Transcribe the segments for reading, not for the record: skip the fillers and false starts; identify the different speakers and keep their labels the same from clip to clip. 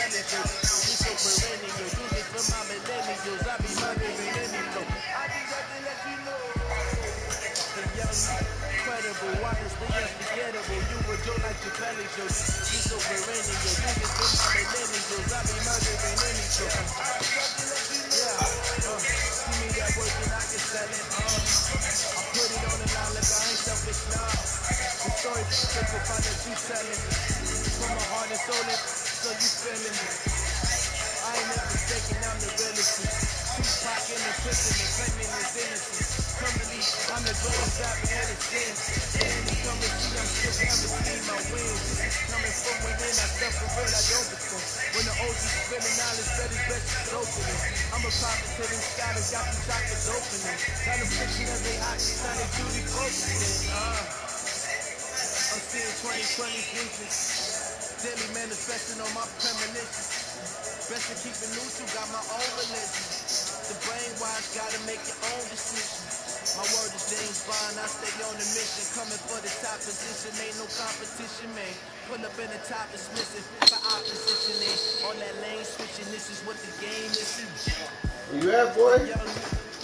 Speaker 1: Machiavelli, yo. This so perennial, do this for my millennials. I be murdering any flow. I just have to let you know. The young, incredible, honestly unforgettable. You were Joe like Chappelli, yo. This so perennial, do this for my millennials. I be murdering any flow. I just have to let you know. Give me that work and I can sell it. I put it on the line, look, I ain't selfish now. The story simple, find that you selling. From my heart and soul, so you feeling. I ain't never mistaken, I'm the realest. Tupac in the prison and claiming his innocence. Currently, I'm the greatest rapper in the sense. And in the currency, I'm still guaranteeing my wins. This is coming from within, I stuff for real, I don't pretend. When the OG's spilling knowledge, bet his best is opening. I'm a prophet to them scholars, got them chakras opening. Got them fixing as they oxys, now they duty focusing. I'm seeing 2020 visions. Daily manifesting on my premonitions. Best to keep it neutral, got my own religion. The brainwash, gotta make your own decision. My word is James Bond, I stay on the mission. Coming for the top position, ain't no competition, man. Pull up in the top is missing, for opposition ain't. On that lane switching, this is what the game is.
Speaker 2: Where you at, boy?
Speaker 1: Young,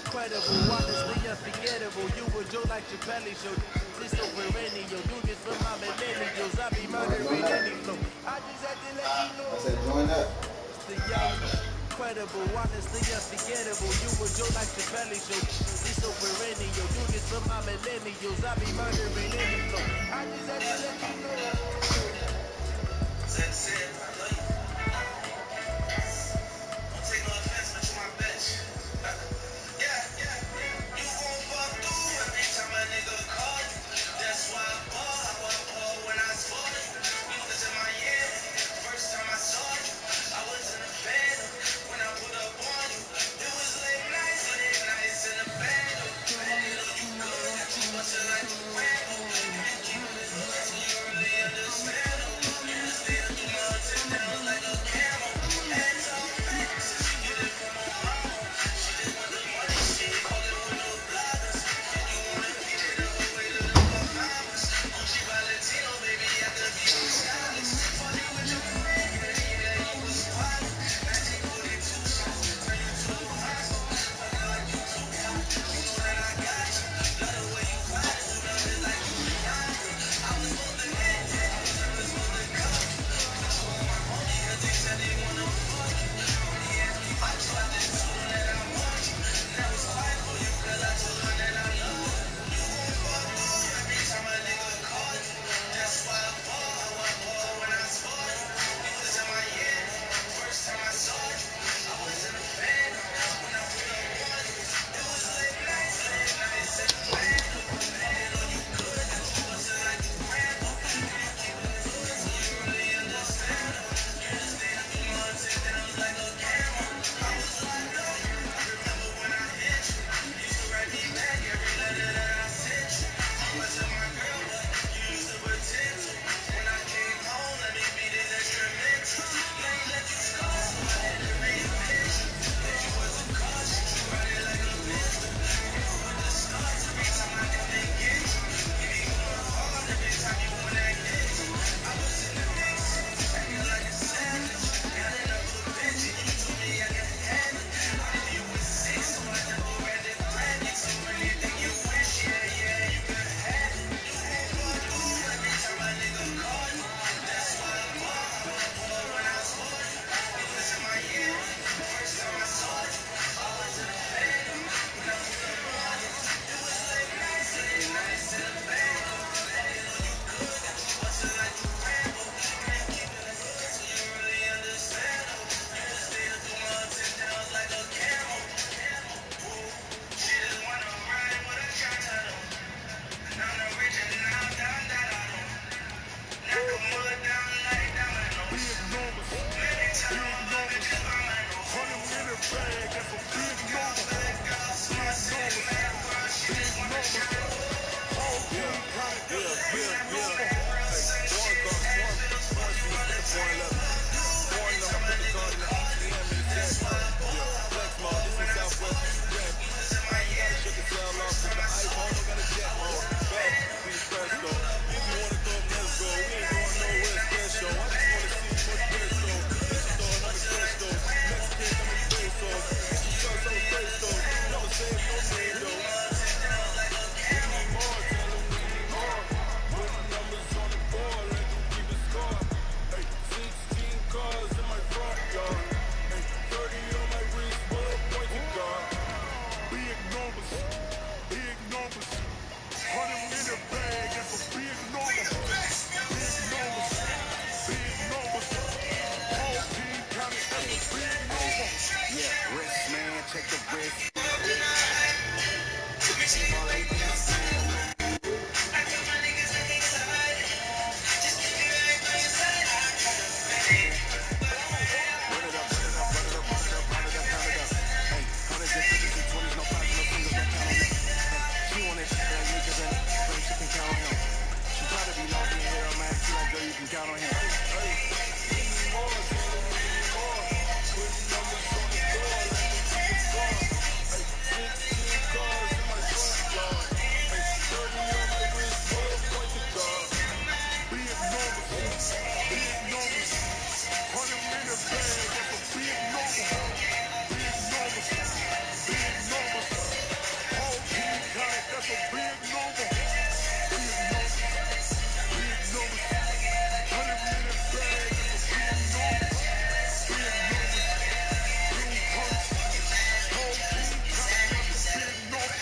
Speaker 1: incredible, honestly unforgettable. You were Joe like Chappelli, show. This so perennial, do this for my millennials. I be murdering any flow. I just had to let you know.
Speaker 2: I said join up.
Speaker 1: The young, incredible, honestly unforgettable. You were Joe like Chappelli, show. This so perennial, do this for my millennials. I be murdering any flow. I just had to let you know.
Speaker 3: Said, I love you. Don't take no offense, but you my bitch. Yeah. You gon' fuck through every time a nigga call you. That's why I ball when I saw you. You was in my ear, first time I saw you. I was in the bed when I put up on you. It was late nights in the bed. I know you good, got you bustin' like a random. You keep it as good, so you
Speaker 1: count on him. Hey, we need more, Taylor, we need more. Putting numbers on the board, let them keep it going. Hey, 16 cars in my front yard. Hey, 30 on my wrist, for a point to guard. Big numbers, big numbers. 100-minute bag, that's a big number. Big numbers, big numbers. Whole team count, that's a big number. Big numbers, big numbers. 100-minute bag, that's a big number. Big numbers, blue hunts. Whole team count, that's a big number.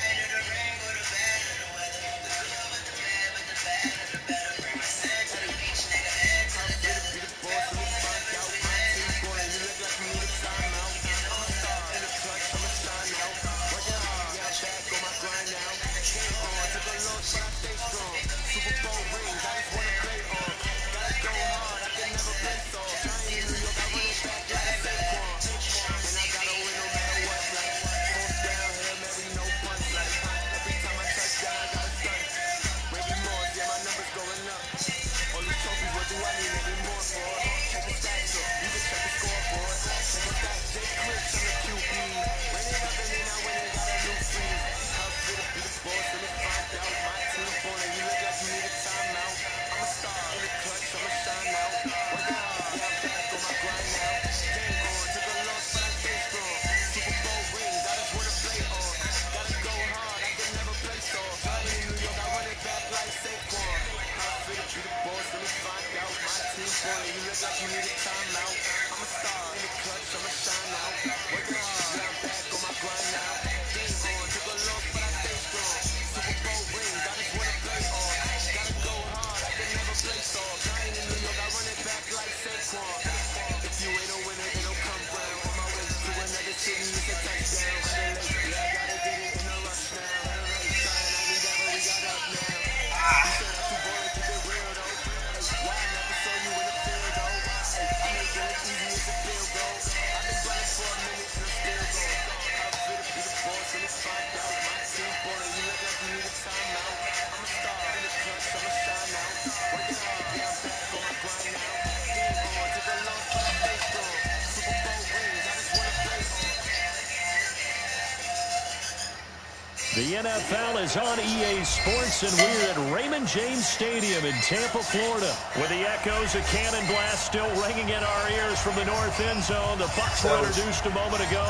Speaker 4: The NFL is on EA Sports, and we're at Raymond James Stadium in Tampa, Florida, with the echoes of Cannon Blast still ringing in our ears from the north end zone. The Bucs were introduced a moment ago,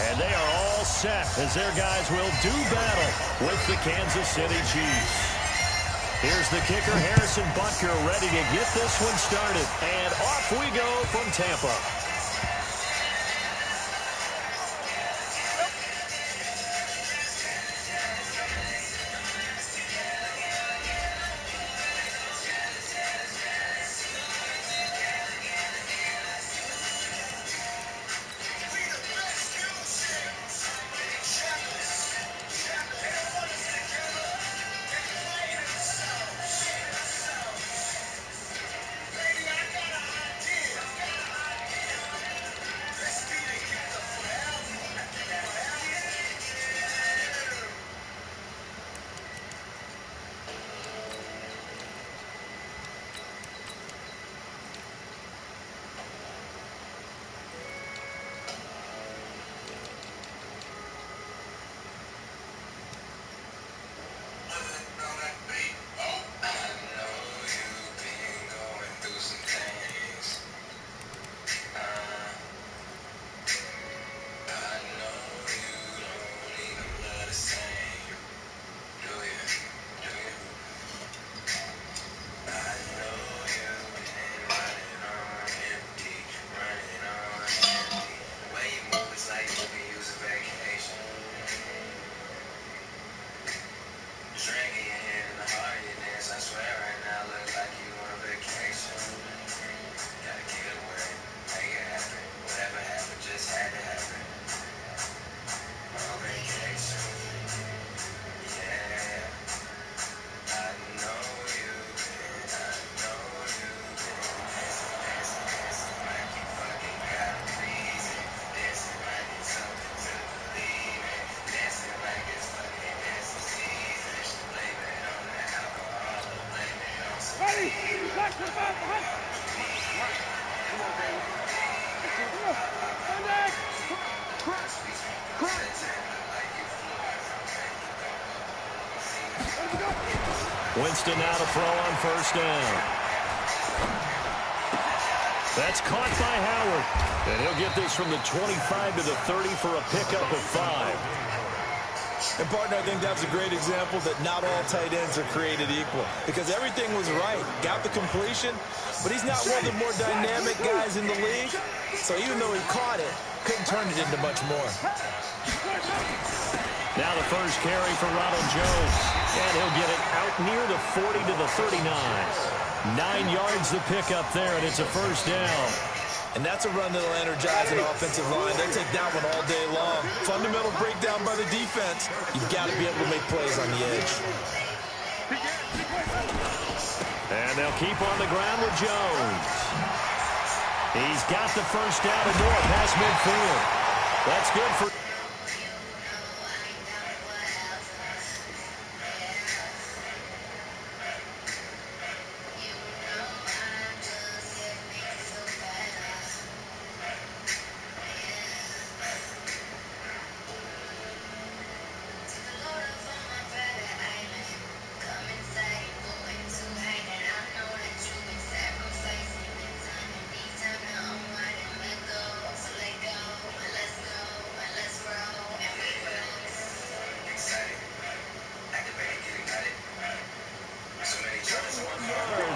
Speaker 4: and they are all set as their guys will do battle with the Kansas City Chiefs. Here's the kicker, Harrison Butker, ready to get this one started. And off we go from Tampa. Winston now to throw on first down. That's caught by Howard. And he'll get this from the 25 to the 30 for a pickup of 5.
Speaker 5: And, partner, I think that's a great example that not all tight ends are created equal because everything was right. Got the completion, but he's not one of the more dynamic guys in the league. So even though he caught it, couldn't turn it into much more.
Speaker 4: Now the first carry for Ronald Jones. And he'll get it out near the 40 to the 39. 9 yards the pickup there, and it's a first down.
Speaker 5: And that's a run that'll energize an offensive line. They'll take that one all day long. Fundamental breakdown by the defense. You've got to be able to make plays on the edge.
Speaker 4: And they'll keep on the ground with Jones. He's got the first down and more past midfield. That's good for...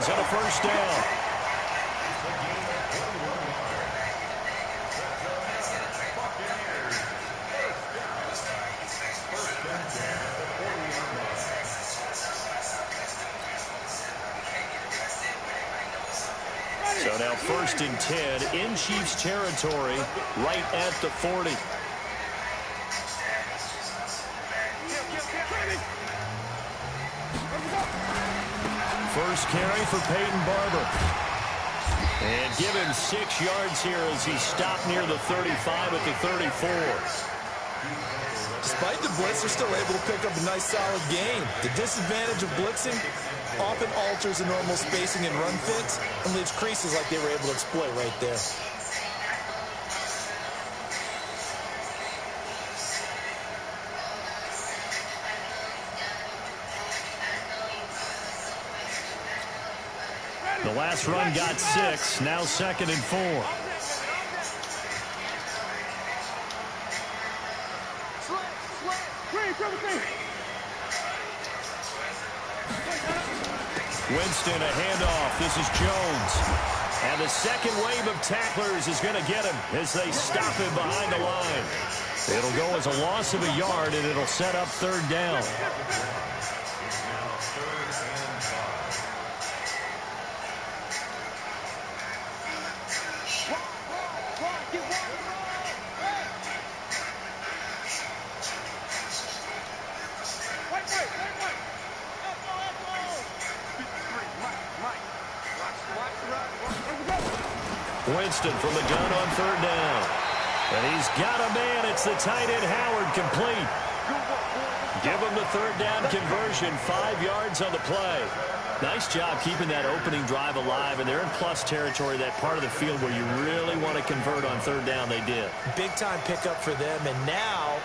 Speaker 4: And a first down. So now 1st and 10 in Chiefs territory, right at the 40. First carry for Peyton Barber. And give him 6 yards here as he stopped near the 35 at the 34.
Speaker 5: Despite the blitz, they're still able to pick up a nice solid gain. The disadvantage of blitzing often alters the normal spacing and run fits and leaves creases like they were able to exploit right there.
Speaker 4: The last run got 6, now 2nd and 4. Winston, a handoff. This is Jones. And the second wave of tacklers is going to get him as they stop him behind the line. It'll go as a loss of a yard, and it'll set up 3rd down. Winston from the gun on 3rd down. And he's got a man. It's the tight end Howard, complete. Give him the 3rd down conversion, 5 yards on the play. Nice job keeping that opening drive alive, and they're in plus territory, that part of the field where you really want to convert on 3rd down. They did. Big-time pickup for them, and now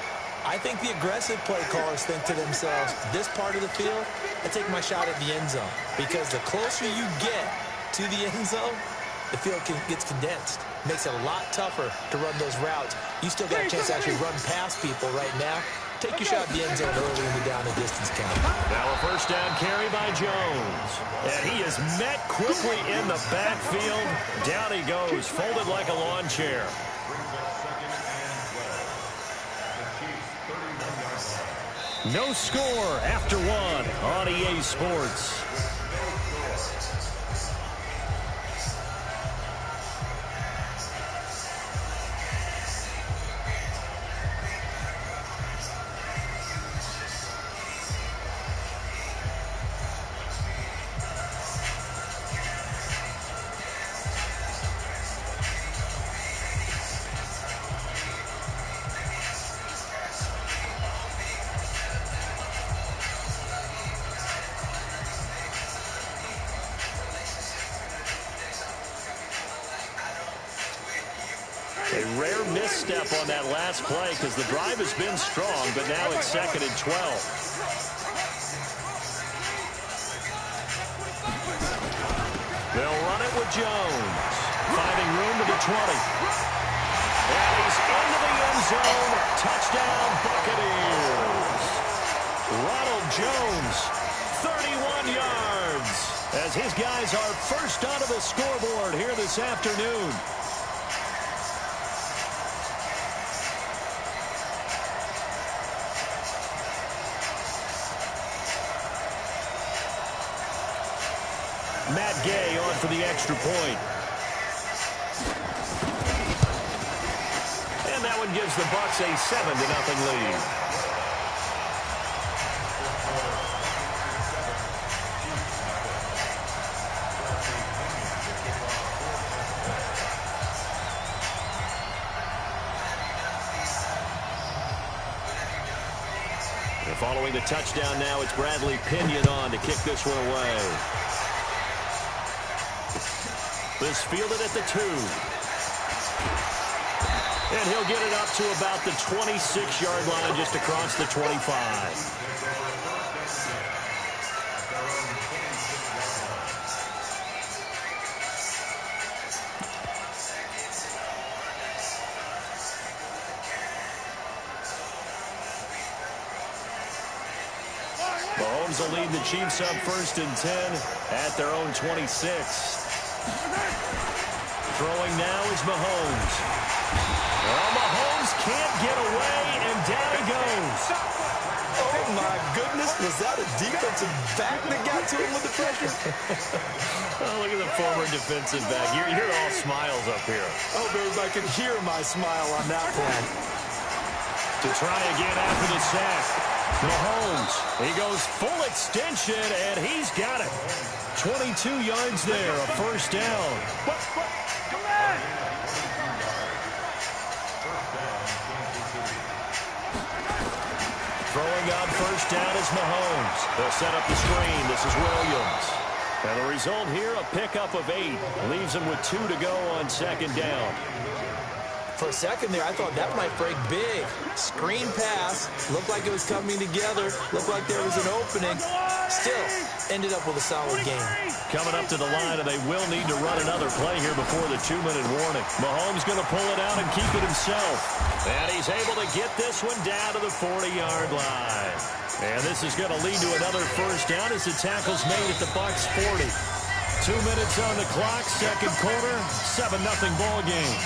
Speaker 4: I think the aggressive play callers think to themselves, this part of the field, I take my shot at the end zone, because the closer you get to the end zone, the field gets condensed. Makes it a lot tougher to run those routes. You still got a chance to actually run past people right now. Take your shot at the end zone early in the down and distance count. Now a first down carry by Jones. And he is met quickly in the backfield. Down he goes, folded like a lawn chair. No score after 1 on EA Sports. A rare misstep on that last play because the drive has been strong, but now it's 2nd and 12. They'll run it with Jones. Finding room to the 20. And he's into the end zone. Touchdown, Buccaneers. Ronald Jones, 31 yards, as his guys are first onto the scoreboard here this afternoon. Matt Gay on for the extra point. And that one gives the Bucs a 7-0 lead. And following the touchdown now, it's Bradley Pinion on to kick this one away. This fielded at the 2. And he'll get it up to about the 26-yard line, just across the 25. Mahomes will lead the Chiefs up 1st and 10 at their own 26. Throwing now is Mahomes. Well, Mahomes can't get away, and down he goes.
Speaker 5: Oh, my goodness. Was that a defensive back that got to him with the pressure?
Speaker 4: Oh, look at the former defensive back. You're all smiles up here.
Speaker 5: I hope everybody can hear my smile on that play.
Speaker 4: To try again after the sack. Mahomes, he goes full extension, and he's got it. 22 yards there, a first down. Throwing on first down is Mahomes. They'll set up the screen. This is Williams. And the result here, a pickup of 8. Leaves him with 2 to go on 2nd down.
Speaker 5: For a second there, I thought that might break big. Screen pass. Looked like it was coming together. Looked like there was an opening. Still, ended up with a solid game.
Speaker 4: Coming up to the line, and they will need to run another play here before the 2-minute warning. Mahomes going to pull it out and keep it himself. And he's able to get this one down to the 40-yard line. And this is going to lead to another first down as the tackle's made at the Bucs 40. 2 minutes on the clock, 2nd quarter, 7-0 ball game.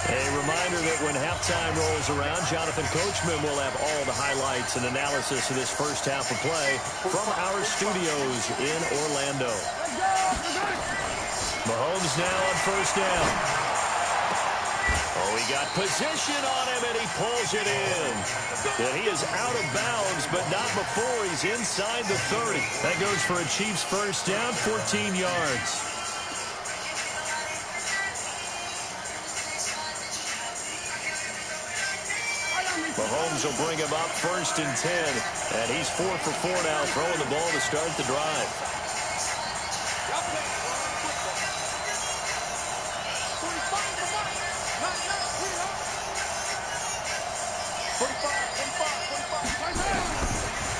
Speaker 4: A reminder that when halftime rolls around, Jonathan Coachman will have all the highlights and analysis of this first half of play from our studios in Orlando. Mahomes now on first down. Oh, he got position on him, and he pulls it in. And he is out of bounds, but not before he's inside the 30. That goes for a Chiefs first down, 14 yards. Mahomes will bring him up 1st and 10, and he's 4 for 4 now, throwing the ball to start the drive.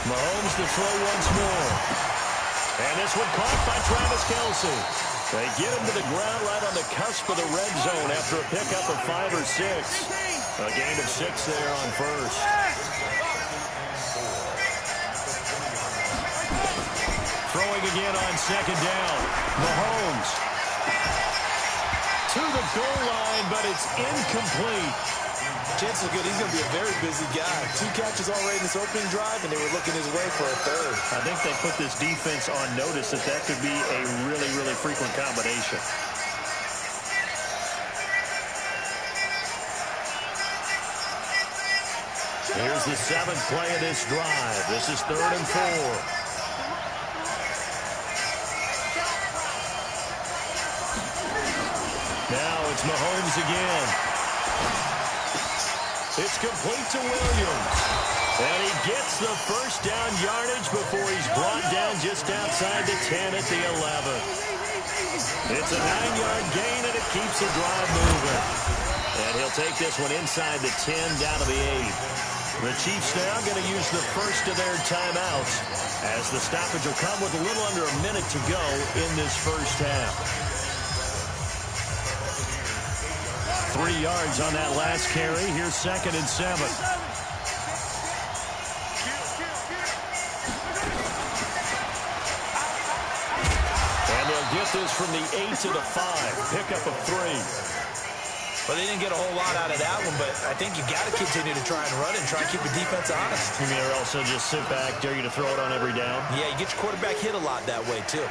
Speaker 4: Mahomes to throw once more. And this one caught by Travis Kelce. They get him to the ground right on the cusp of the red zone after a pickup of 5 or 6. A gain of 6 there on first. Throwing again on 2nd down. Mahomes to the goal line, but it's incomplete.
Speaker 5: Chances are good he's going to be a very busy guy. 2 catches already in this opening drive, and they were looking his way for a 3rd.
Speaker 4: I think they put this defense on notice that could be a really, really frequent combination. Here's the 7th play of this drive. This is 3rd and 4. Now it's Mahomes again. It's complete to Williams. And he gets the first down yardage before he's brought down just outside the 10 at the 11. It's a 9-yard gain, and it keeps the drive moving. And he'll take this one inside the 10 down to the 8. The Chiefs now going to use the first of their timeouts, as the stoppage will come with a little under a minute to go in this first half. 3 yards on that last carry. Here's 2nd and 7. And they'll get this from the 8 to the 5. Pickup of 3.
Speaker 5: Well, they didn't get a whole lot out of that one, but I think you got to continue to try and run and try and keep the defense honest.
Speaker 4: You mean or also just sit back, dare you to throw it on every down?
Speaker 5: Yeah, you get your quarterback hit a lot that way, too.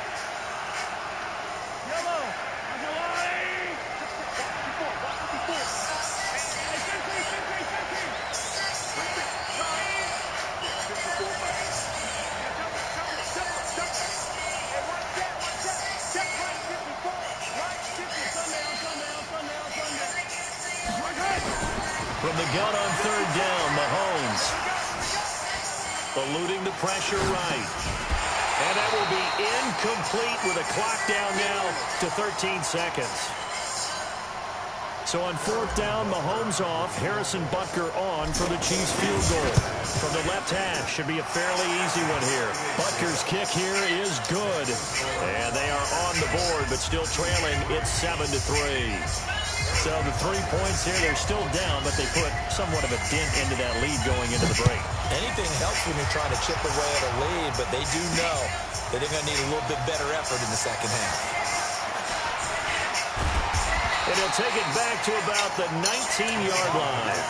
Speaker 4: From the gun on 3rd down, Mahomes eluding the pressure right. And that will be incomplete with a clock down now to 13 seconds. So on 4th down, Mahomes off, Harrison Butker on for the Chiefs field goal. From the left hash, should be a fairly easy one here. Butker's kick here is good. And they are on the board, but still trailing. It's 7-3. So the 3 points here, they're still down, but they put somewhat of a dent into that lead going into the break.
Speaker 5: Anything helps when you're trying to chip away at a lead, but they do know that they're going to need a little bit better effort in the second half.
Speaker 4: And he'll take it back to about the 19-yard line.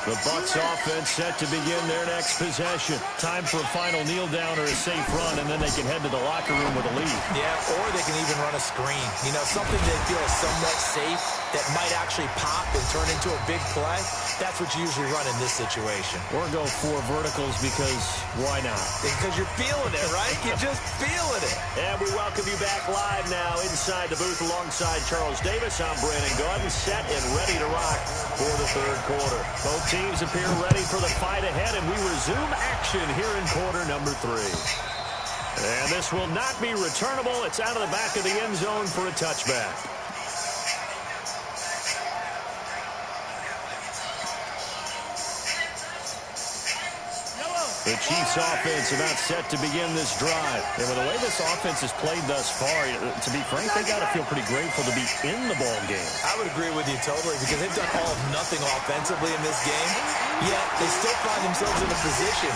Speaker 4: The Bucs offense set to begin their next possession. Time for a final kneel down or a safe run, and then they can head to the locker room with a lead.
Speaker 5: Yeah, or they can even run a screen. You know, something they feel is somewhat safe that might actually pop and turn into a big play. That's what you usually run in this situation.
Speaker 4: Or go 4 verticals because why not?
Speaker 5: Because you're feeling it, right? You're just feeling it.
Speaker 4: And we welcome you back live now inside the booth alongside Charles Davis. I'm Brandon Gaudin, set and ready to rock for the 3rd quarter. Both teams appear ready for the fight ahead, and we resume action here in quarter number 3. And this will not be returnable. It's out of the back of the end zone for a touchback. The Chiefs offense about set to begin this drive. And with the way this offense has played thus far, to be frank, they got to feel pretty grateful to be in the ball game.
Speaker 5: I would agree with you totally, because they've done all of nothing offensively in this game, yet they still find themselves in a position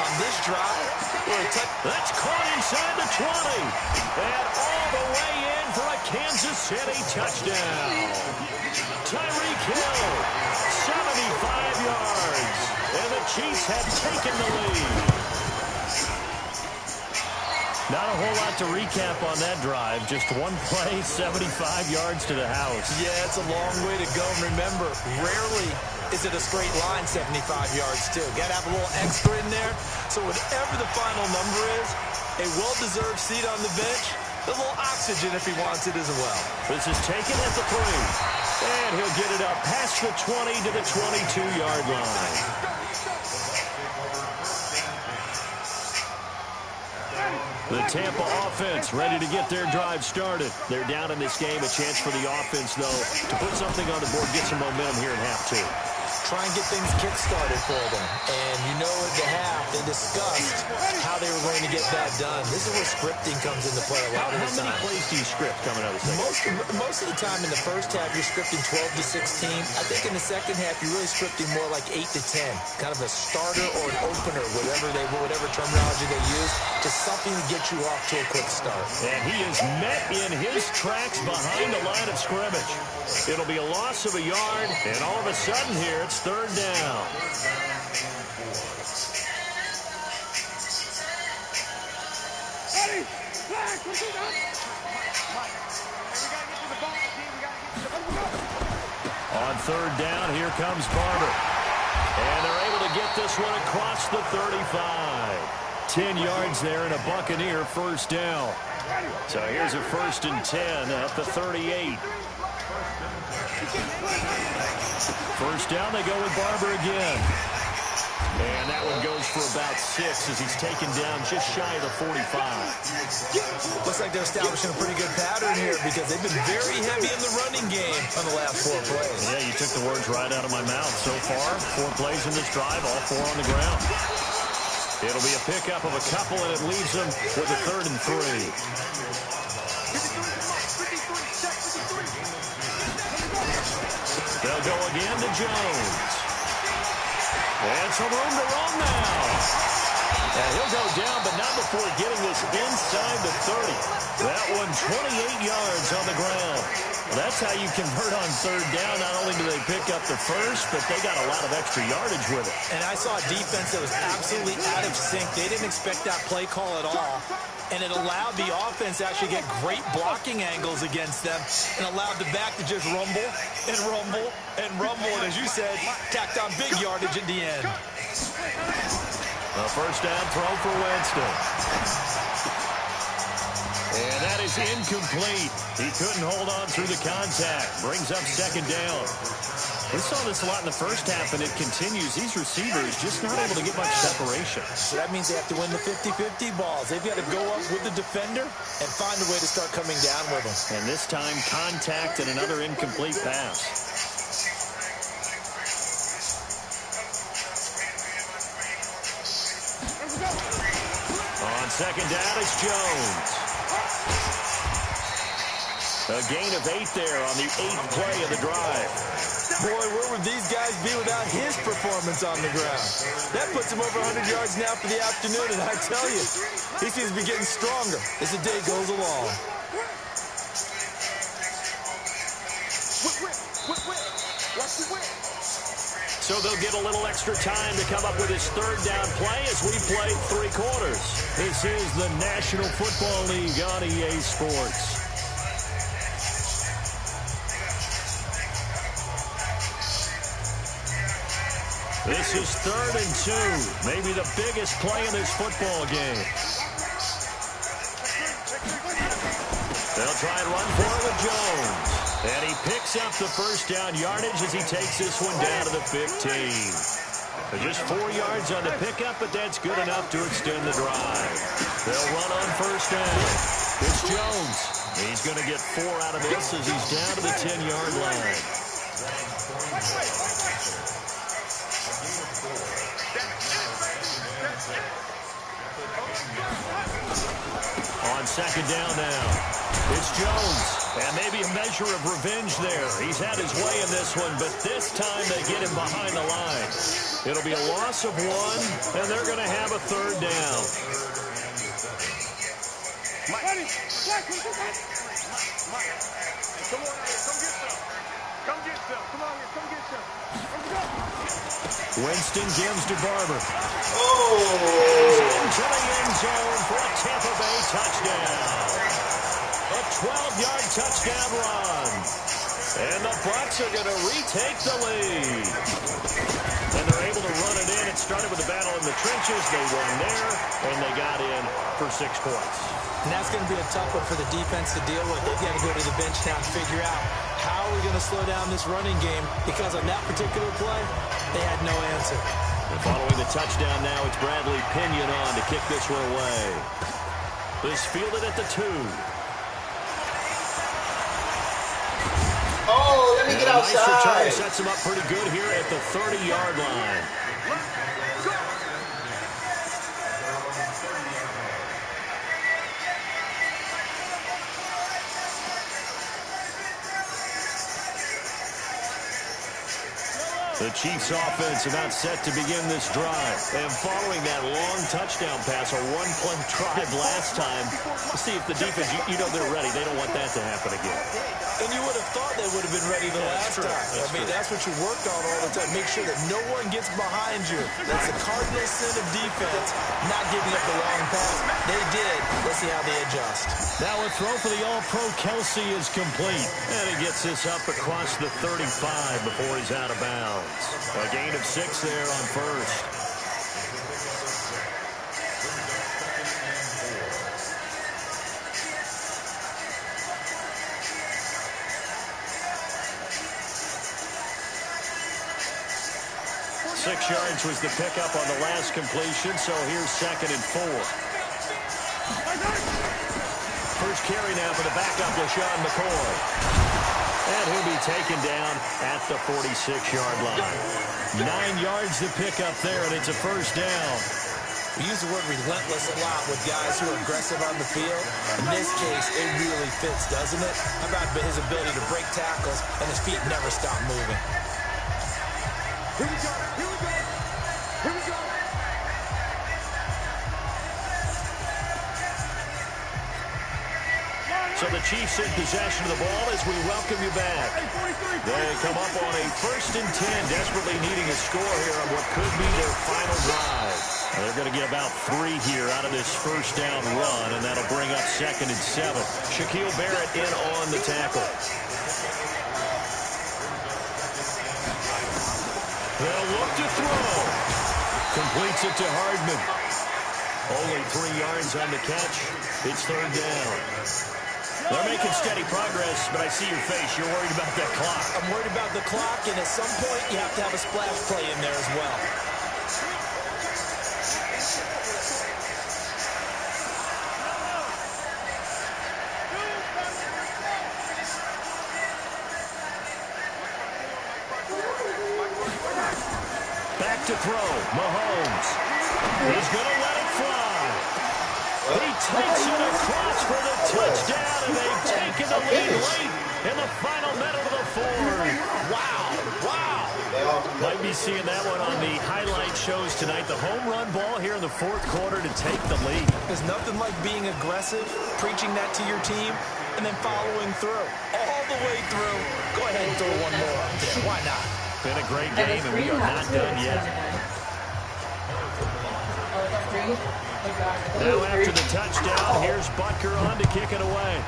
Speaker 5: on this drive where
Speaker 4: that's caught inside the 20. And all the way in for a Kansas City touchdown. Tyreek Hill, 75 yards. And the Chiefs have taken the lead. Not a whole lot to recap on that drive. Just one play, 75 yards to the house.
Speaker 5: Yeah, it's a long way to go. And remember, rarely is it a straight line 75 yards, too. Got to have a little extra in there. So whatever the final number is, a well-deserved seat on the bench, a little oxygen if he wants it as well.
Speaker 4: This is taken at the 3. And he'll get it up past the 20 to the 22-yard line. The Tampa offense ready to get their drive started. They're down in this game. A chance for the offense, though, to put something on the board, get some momentum here in half 2.
Speaker 5: Try and get things kick-started for them. And you know at the half, they discussed how they were going to get that done. This is where scripting comes into play a lot of the time.
Speaker 4: How many plays do you script coming out of the second?
Speaker 5: Most of the time in the first half, you're scripting 12 to 16. I think in the second half, you're really scripting more like 8 to 10. Kind of a starter or an opener, whatever terminology they use, just something to get you off to a quick start.
Speaker 4: And he is met in his tracks behind the line of scrimmage. It'll be a loss of a yard, and all of a sudden here, it's 3rd down. On 3rd down, here comes Barber. And they're able to get this one across the 35. 10 yards there and a Buccaneer first down. So here's a 1st and 10 at the 38. First down, they go with Barber again. And that one goes for about 6 as he's taken down just shy of the 45.
Speaker 5: Looks like they're establishing a pretty good pattern here because they've been very heavy in the running game on the last 4 plays.
Speaker 4: Yeah, you took the words right out of my mouth. So far, 4 plays in this drive, all 4 on the ground. It'll be a pickup of a couple, and it leaves them with a 3rd and 3. They'll go again to Jones. And some room to run now. And he'll go down, but not before getting this inside the 30. That one 28 yards on the ground. Well, that's how you convert on 3rd down. Not only do they pick up the first, but they got a lot of extra yardage with it.
Speaker 5: And I saw a defense that was absolutely out of sync. They didn't expect that play call at all. And it allowed the offense to actually get great blocking angles against them and allowed the back to just rumble and rumble and rumble. And as you said, tacked on big yardage at the end.
Speaker 4: A 1st down throw for Winston. And that is incomplete. He couldn't hold on through the contact. Brings up 2nd down. We saw this a lot in the first half, and it continues. These receivers just not able to get much separation.
Speaker 5: So that means they have to win the 50-50 balls. They've got to go up with the defender and find a way to start coming down with them.
Speaker 4: And this time, contact and another incomplete pass. On 2nd down, it's Jones. A gain of 8 there on the 8th play of the drive.
Speaker 5: Boy, where would these guys be without his performance on the ground? That puts him over 100 yards now for the afternoon, and I tell you, he seems to be getting stronger as the day goes along.
Speaker 4: So they'll get a little extra time to come up with his 3rd down play as we play 3 quarters. This is the National Football League on EA Sports. This is 3rd and 2. Maybe the biggest play in this football game. They'll try and run for it with Jones. And he picks up the 1st down yardage as he takes this one down to the 15. Just 4 yards on the pickup, but that's good enough to extend the drive. They'll run on 1st down. It's Jones. He's going to get 4 out of this as he's down to the 10-yard line. On 2nd down now, it's Jones. And maybe a measure of revenge there. He's had his way in this one, but this time they get him behind the line. It'll be a loss of 1, and they're going to have a 3rd down. Winston gives to Barber. He's into the end zone for a Tampa Bay touchdown. A 12-yard touchdown run. And the Bucs are going to retake the lead. And they're able to run it in. It started with a battle in the trenches. They won there, and they got in for 6 points.
Speaker 5: And that's going to be a tough one for the defense to deal with. They've got to go to the bench now and figure out how are we going to slow down this running game, because on that particular play, they had no answer.
Speaker 4: And following the touchdown now, it's Bradley Pinion on to kick this one away. This fielded at the 2.
Speaker 2: Oh, let me get outside.
Speaker 4: Nice return sets him up pretty good here at the 30-yard line. The Chiefs offense about set to begin this drive. And following that long touchdown pass, a one-play drive last time, to see if the defense, you know they're ready. They don't want that to happen again.
Speaker 5: And you would have thought they would have been ready the last time. I mean, that's what you worked on all the time. Make sure that no one gets behind you. That's the cardinal sin of defense, not giving up the long pass. They did. Let's see how they adjust.
Speaker 4: Now a throw for the All-Pro Kelsey is complete. And he gets this up across the 35 before he's out of bounds. A gain of 6 there on 1st. 6 yards was the pickup on the last completion, so here's 2nd and 4. First carry now for the backup, LaShawn McCoy. And he'll be taken down at the 46-yard line. 9 yards to pick up there, and it's a first down.
Speaker 5: We use the word relentless a lot with guys who are aggressive on the field. In this case, it really fits, doesn't it? How about his ability to break tackles and his feet never stop moving?
Speaker 1: Here we go. Here we go. Here we go.
Speaker 4: So the Chiefs in possession of the ball as we welcome you back. They come up on a 1st and 10, desperately needing a score here on what could be their final drive. They're going to get about 3 here out of this first down run, and that'll bring up 2nd and 7. Shaquille Barrett in on the tackle. They'll look to throw. Completes it to Hardman. Only 3 yards on the catch. It's 3rd down. They're making steady progress, but I see your face. You're worried about that clock.
Speaker 5: I'm worried about the clock, and at some point, you have to have a splash play in there as well.
Speaker 4: Back to throw. Mahomes. He's going to let it fly. He takes it across for the touchdown, and they've taken the lead late in the final minute of the 4th. Wow. Wow. Might be seeing that one on the highlight shows tonight. The home run ball here in the 4th quarter to take the lead.
Speaker 5: There's nothing like being aggressive, preaching that to your team, and then following through. All the way through. Go ahead and throw one more up there. Why not?
Speaker 4: Been a great game, and we are not done yet. Now after the touchdown, here's Butker on to kick it away.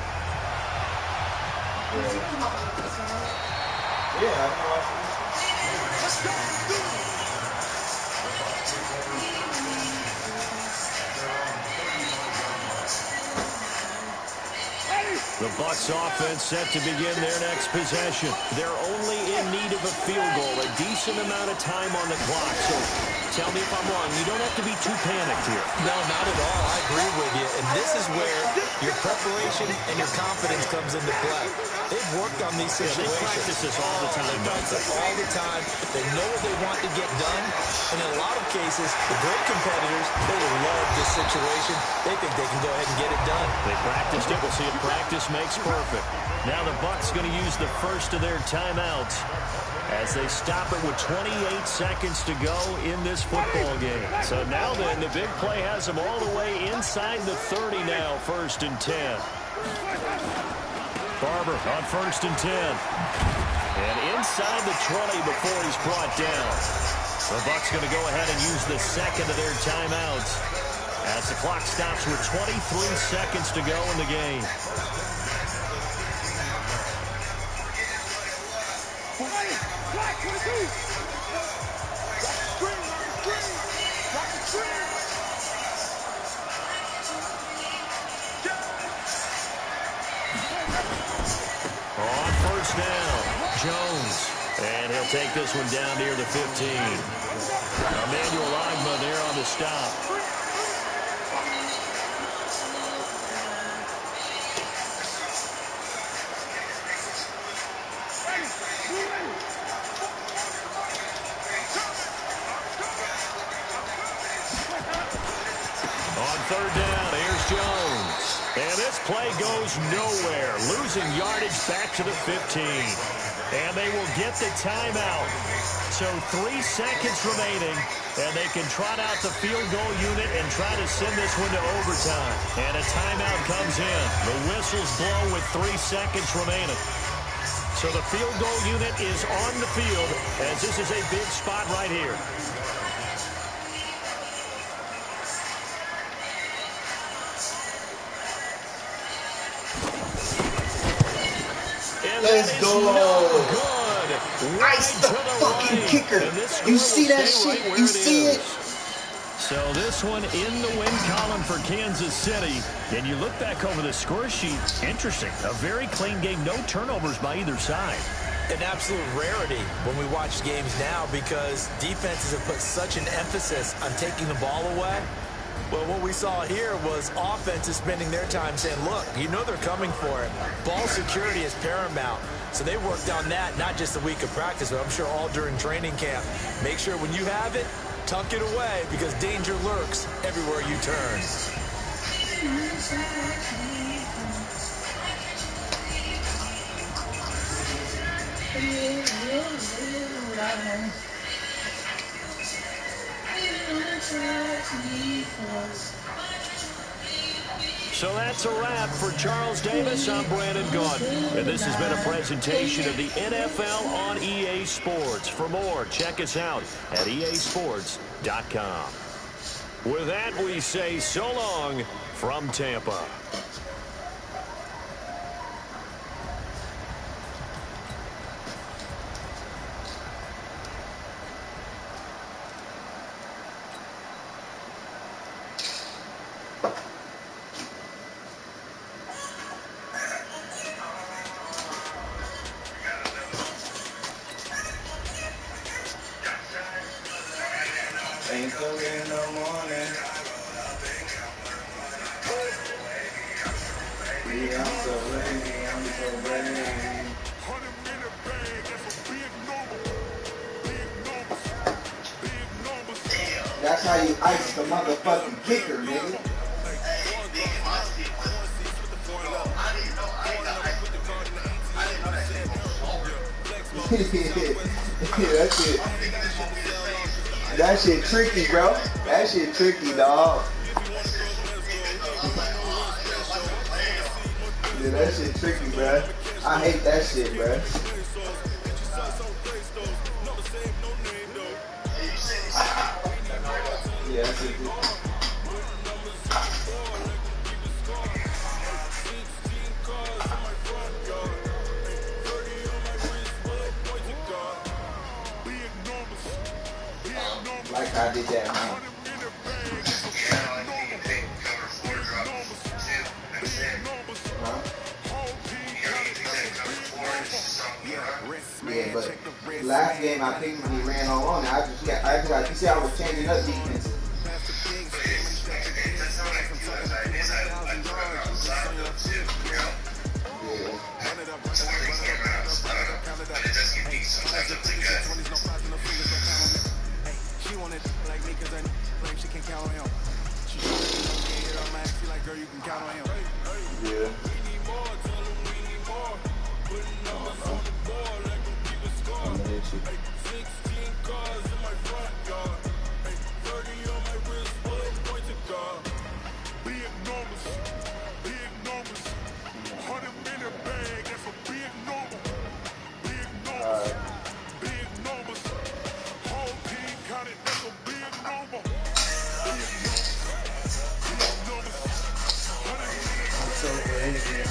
Speaker 4: The Bucs offense set to begin their next possession. They're only in need of a field goal, a decent amount of time on the clock. So tell me if I'm wrong. You don't have to be too panicked here.
Speaker 5: No, not at all. I agree with you. And this is where your preparation and your confidence comes into play. They've worked on these situations.
Speaker 4: They practice this all the time.
Speaker 5: They practice all the time. They know what they want to get done. And in a lot of cases, the great competitors, they love this situation. They think they can go ahead and get it done.
Speaker 4: They practiced it. We'll see if practice makes perfect. Now the Bucs going to use the first of their timeouts as they stop it with 28 seconds to go in this football game. So now then, the big play has them all the way inside the 30 now, 1st and 10. Barber on 1st and 10. And inside the 20 before he's brought down. The Bucs going to go ahead and use the second of their timeouts as the clock stops with 23 seconds to go in the game. On 1st down, Jones. And he'll take this one down near the 15. Emmanuel Agma there on the stop. On 3rd down, here's Jones. And this play goes nowhere. Losing yardage back to the 15. And they will get the timeout. So 3 seconds remaining. And they can trot out the field goal unit and try to send this one to overtime. And a timeout comes in. The whistle's blown with 3 seconds remaining. So the field goal unit is on the field as this is a big spot right here.
Speaker 2: Let's go.
Speaker 4: No good.
Speaker 2: Ice the fucking kicker. You see that shit?
Speaker 4: Right
Speaker 2: You see it?
Speaker 4: So this one in the win column for Kansas City. And you look back over the score sheet. Interesting. A very clean game. No turnovers by either side.
Speaker 5: an absolute rarity when we watch games now because defenses have put such an emphasis on taking the ball away. Well, what we saw here was offenses spending their time saying, look, you know they're coming for it. Ball security is paramount. So they worked on that not just a week of practice, but I'm sure all during training camp. Make sure when you have it, tuck it away because danger lurks everywhere you turn.
Speaker 4: So that's a wrap for Charles Davis. I'm Brandon Gordon, and this has been a presentation of the NFL on EA Sports. For more, check us out at easports.com. With that, we say so long from Tampa.
Speaker 2: Ain't cooking in the morning. Yeah, I'm so ready. That's how you ice the motherfucking kicker, nigga. That shit tricky, bro. That shit tricky, dog. Yeah, that shit tricky, bro. I hate that shit, bro. Yeah, that's it. Like I did that, man. Yeah, but last game I think when he ran all on, I just you see I was changing up defenses.
Speaker 1: She wanted like me cause I claim she can count on him. She hit on my ass, she like, girl, you can count on him.
Speaker 2: Yeah.
Speaker 1: We need more, tell them we need more. Putting numbers on the board, like them keep a score. 16 cars in my front yard. 30 on my wrist, bullet point to God. Big numbers, big numbers. 100 in a bag, that's a big number. Big numbers, big numbers. Whole team counted, that's a big number. Big numbers, 100 in a bag.
Speaker 2: I'm so ready, man.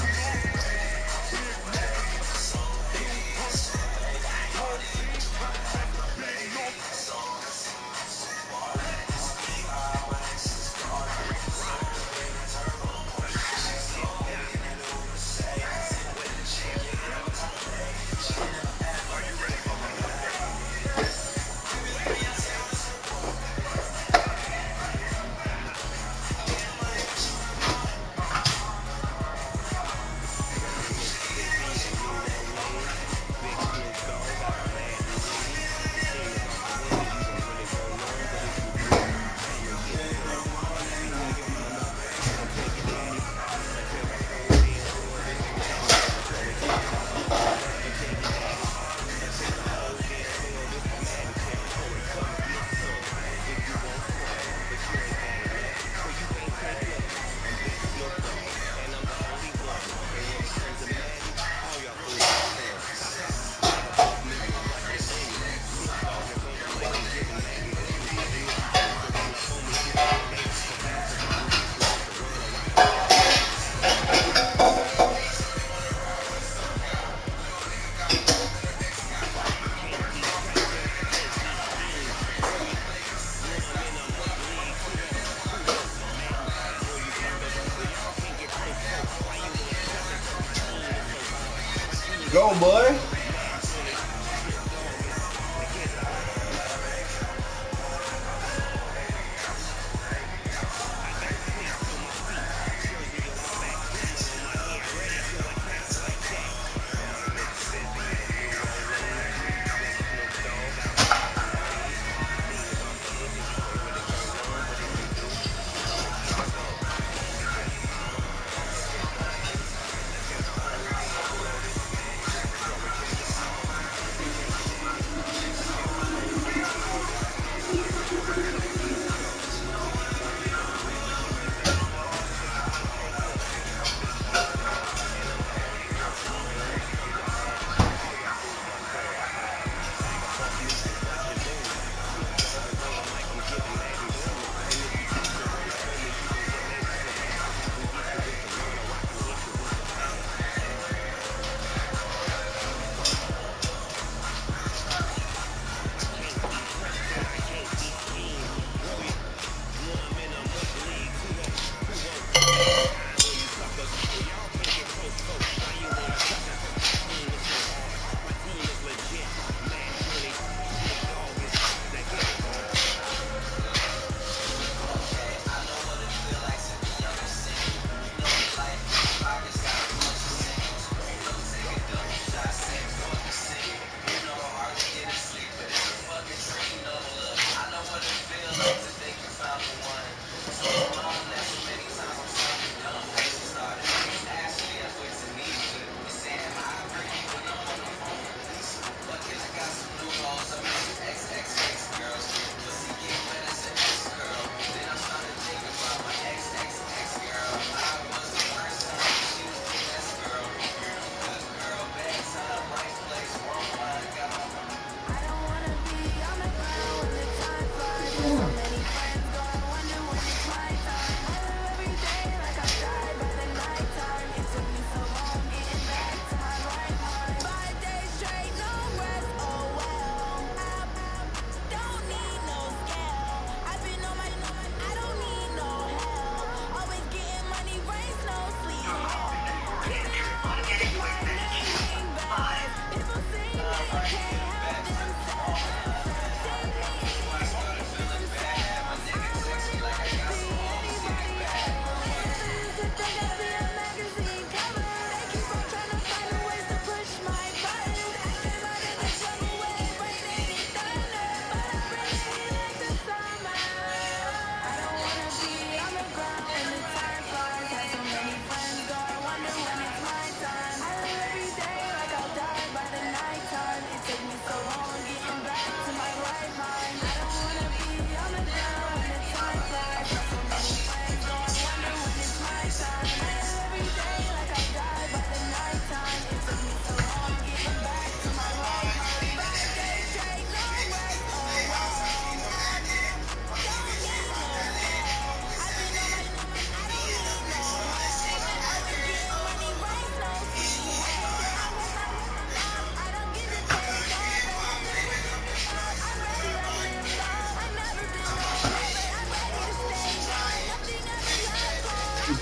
Speaker 2: Go, boy.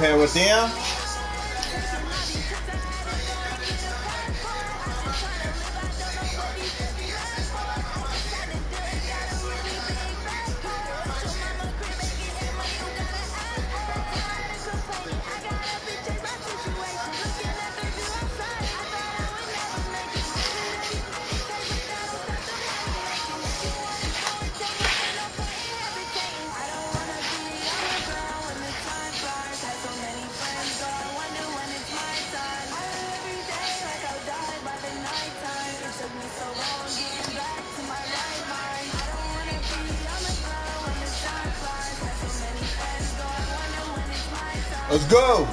Speaker 2: compare with them. Let's go.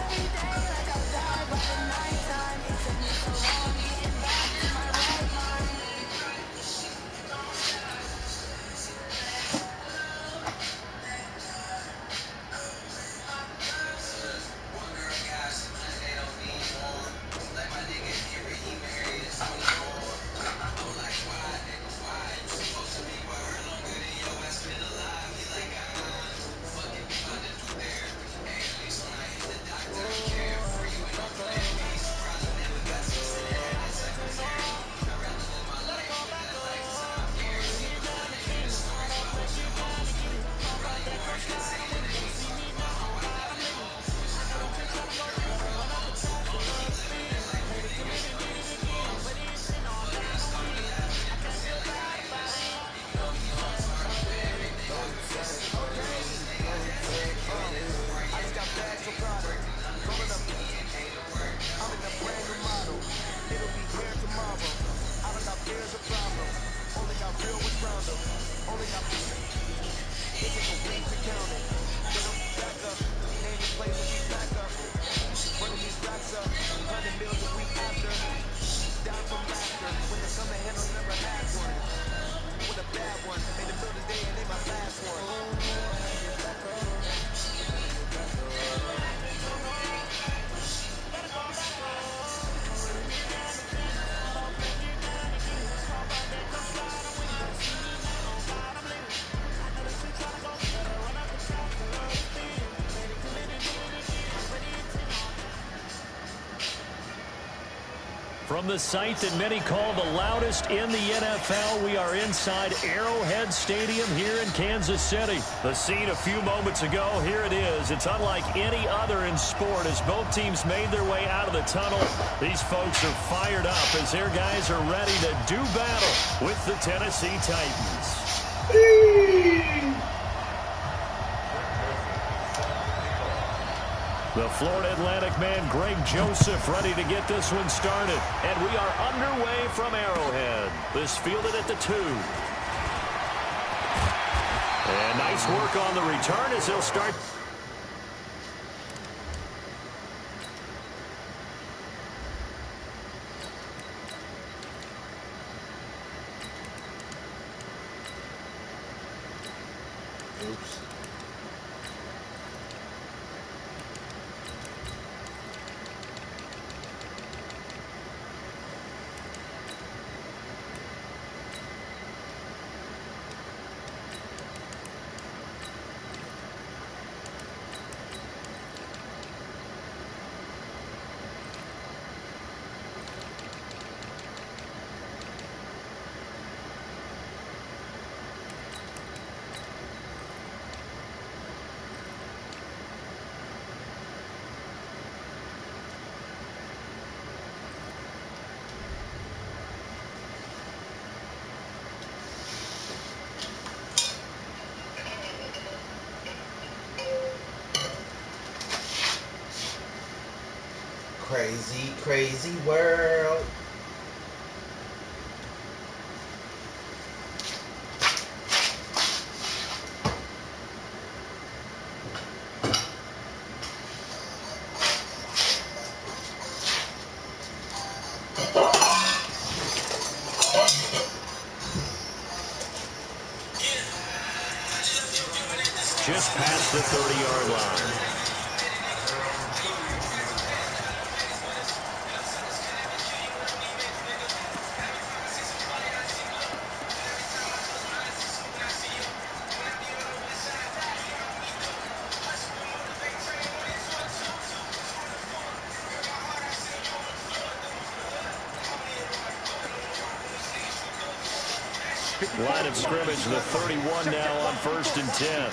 Speaker 4: From the site that many call the loudest in the NFL, we are inside Arrowhead Stadium here in Kansas City. The scene a few moments ago, here it is. It's unlike any other in sport as both teams made their way out of the tunnel. These folks are fired up as their guys are ready to do battle with the Tennessee Titans. The Florida Atlantic man, Greg Joseph, ready to get this one started. And we are underway from Arrowhead. This fielded at the 2. And nice work on the return as he'll start.
Speaker 2: Oops. Crazy, crazy world.
Speaker 4: Just past the 30-yard line. Line of scrimmage, the 31 now on 1st and 10.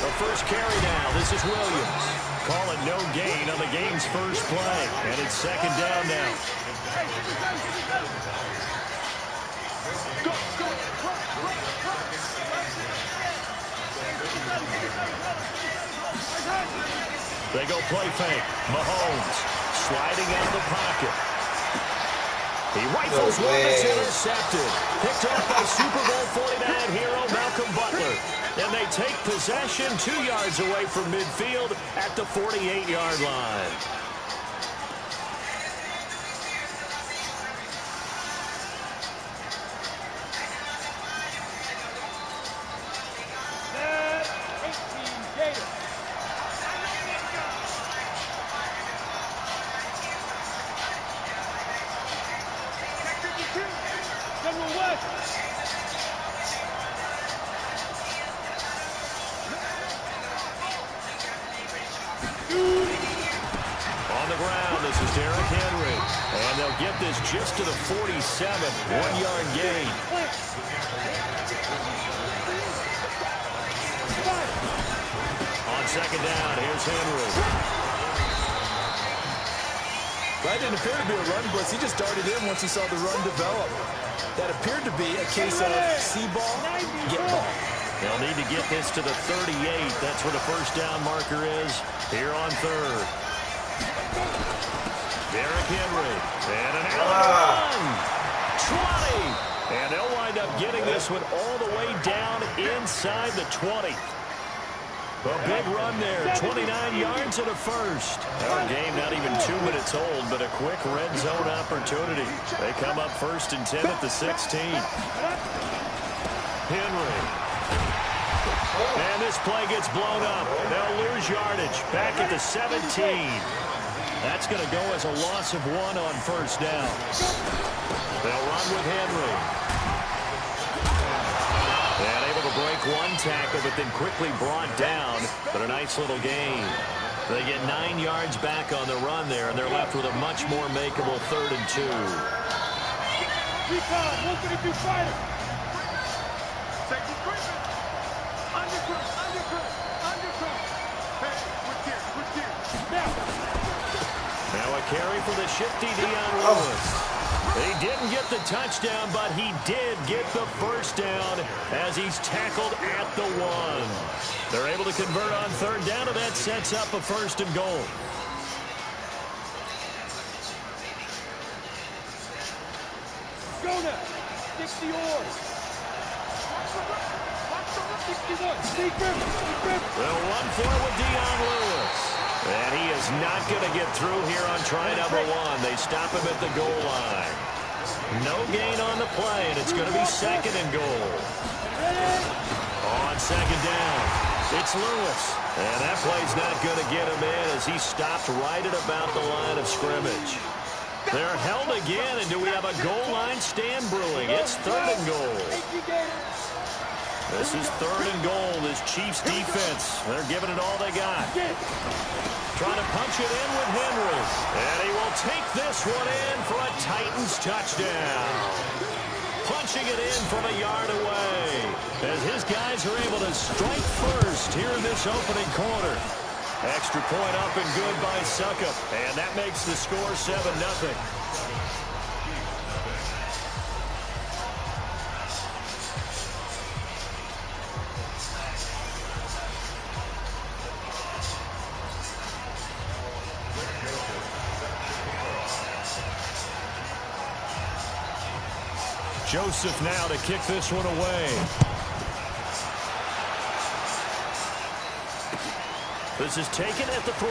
Speaker 4: The first carry now. This is Williams. Call it no gain on the game's first play. And it's 2nd down now. They go play fake. Mahomes sliding out of the pocket. He rifles one that's intercepted. Picked off by Super Bowl 49 hero Malcolm Butler. And they take possession 2 yards away from midfield at the 48-yard line. Get this just to the 47, 1-yard gain. On 2nd down, here's Henry.
Speaker 5: That didn't appear to be a run blitz. He just darted in once he saw the run develop. That appeared to be a case of see ball, get ball.
Speaker 4: They'll need to get this to the 38. That's where the 1st down marker is here on 3rd. Derrick Henry, and an run. 20. And they'll wind up getting this one all the way down inside the 20. A big run there, 29 yards and a first. Our game not even 2 minutes old, but a quick red zone opportunity. They come up 1st and 10 at the 16. Henry. And this play gets blown up. They'll lose yardage back at the 17. That's going to go as a loss of 1 on 1st down. They'll run with Henry. And able to break 1 tackle, but then quickly brought down. But a nice little gain. They get 9 yards back on the run there, and they're left with a much more makeable 3rd and 2. Now a carry for the shifty Dion Lewis. He didn't get the touchdown, but he did get the 1st down as he's tackled at the 1. They're able to convert on 3rd down, and that sets up a 1st and goal.
Speaker 1: Go now. 60 yards. 61.
Speaker 4: They'll run for it with Dion Lewis. And he is not going to get through here on try number 1. They stop him at the goal line. No gain on the play, and it's going to be 2nd and goal. On 2nd down, it's Lewis. And that play's not going to get him in as he stopped right at about the line of scrimmage. They're held again, and do we have a goal line stand brewing? It's 3rd and goal. This is 3rd and goal. This Chiefs defense, they're giving it all they got. Trying to punch it in with Henry. And he will take this one in for a Titans touchdown. Punching it in from a yard away. As his guys are able to strike first here in this opening quarter. Extra point up and good by Suckup. And that makes the score 7-0. Joseph now to kick this one away. This is taken at the 3.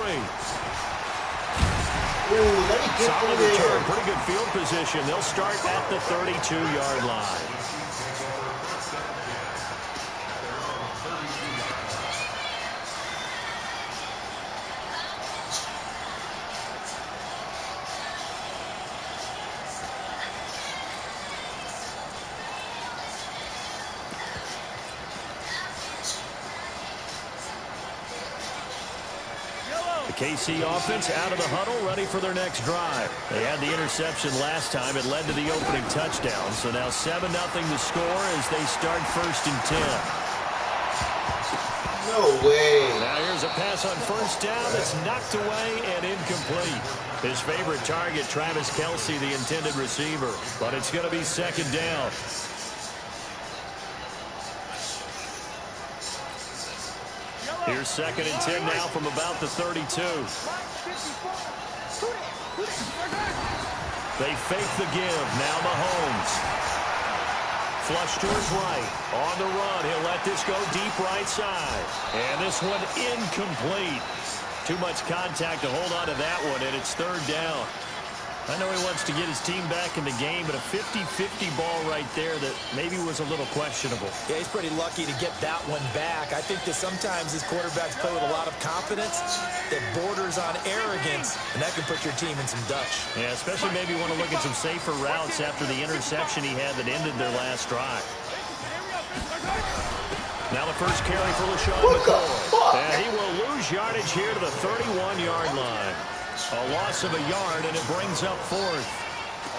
Speaker 4: Solid return, pretty good field position. They'll start at the 32-yard line. The KC offense out of the huddle, ready for their next drive. They had the interception last time. It led to the opening touchdown. So now 7-0 the score as they start 1st and 10.
Speaker 2: No way.
Speaker 4: Now here's a pass on 1st down that's knocked away and incomplete. His favorite target, Travis Kelce, the intended receiver. But it's going to be 2nd down. Here's 2nd and 10 now from about the 32. They fake the give. Now Mahomes. Flush to his right. On the run. He'll let this go deep right side. And this one incomplete. Too much contact to hold on to that one, and it's 3rd down. I know he wants to get his team back in the game, but a 50-50 ball right there that maybe was a little questionable.
Speaker 5: Yeah, he's pretty lucky to get that one back. I think that sometimes his quarterbacks play with a lot of confidence that borders on arrogance, and that can put your team in some Dutch.
Speaker 4: Yeah, especially maybe want to look at some safer routes after the interception he had that ended their last drive. Now the first carry for LaShawn McCoy. And he will lose yardage here to the 31-yard line. A loss of a yard, and it brings up 4th.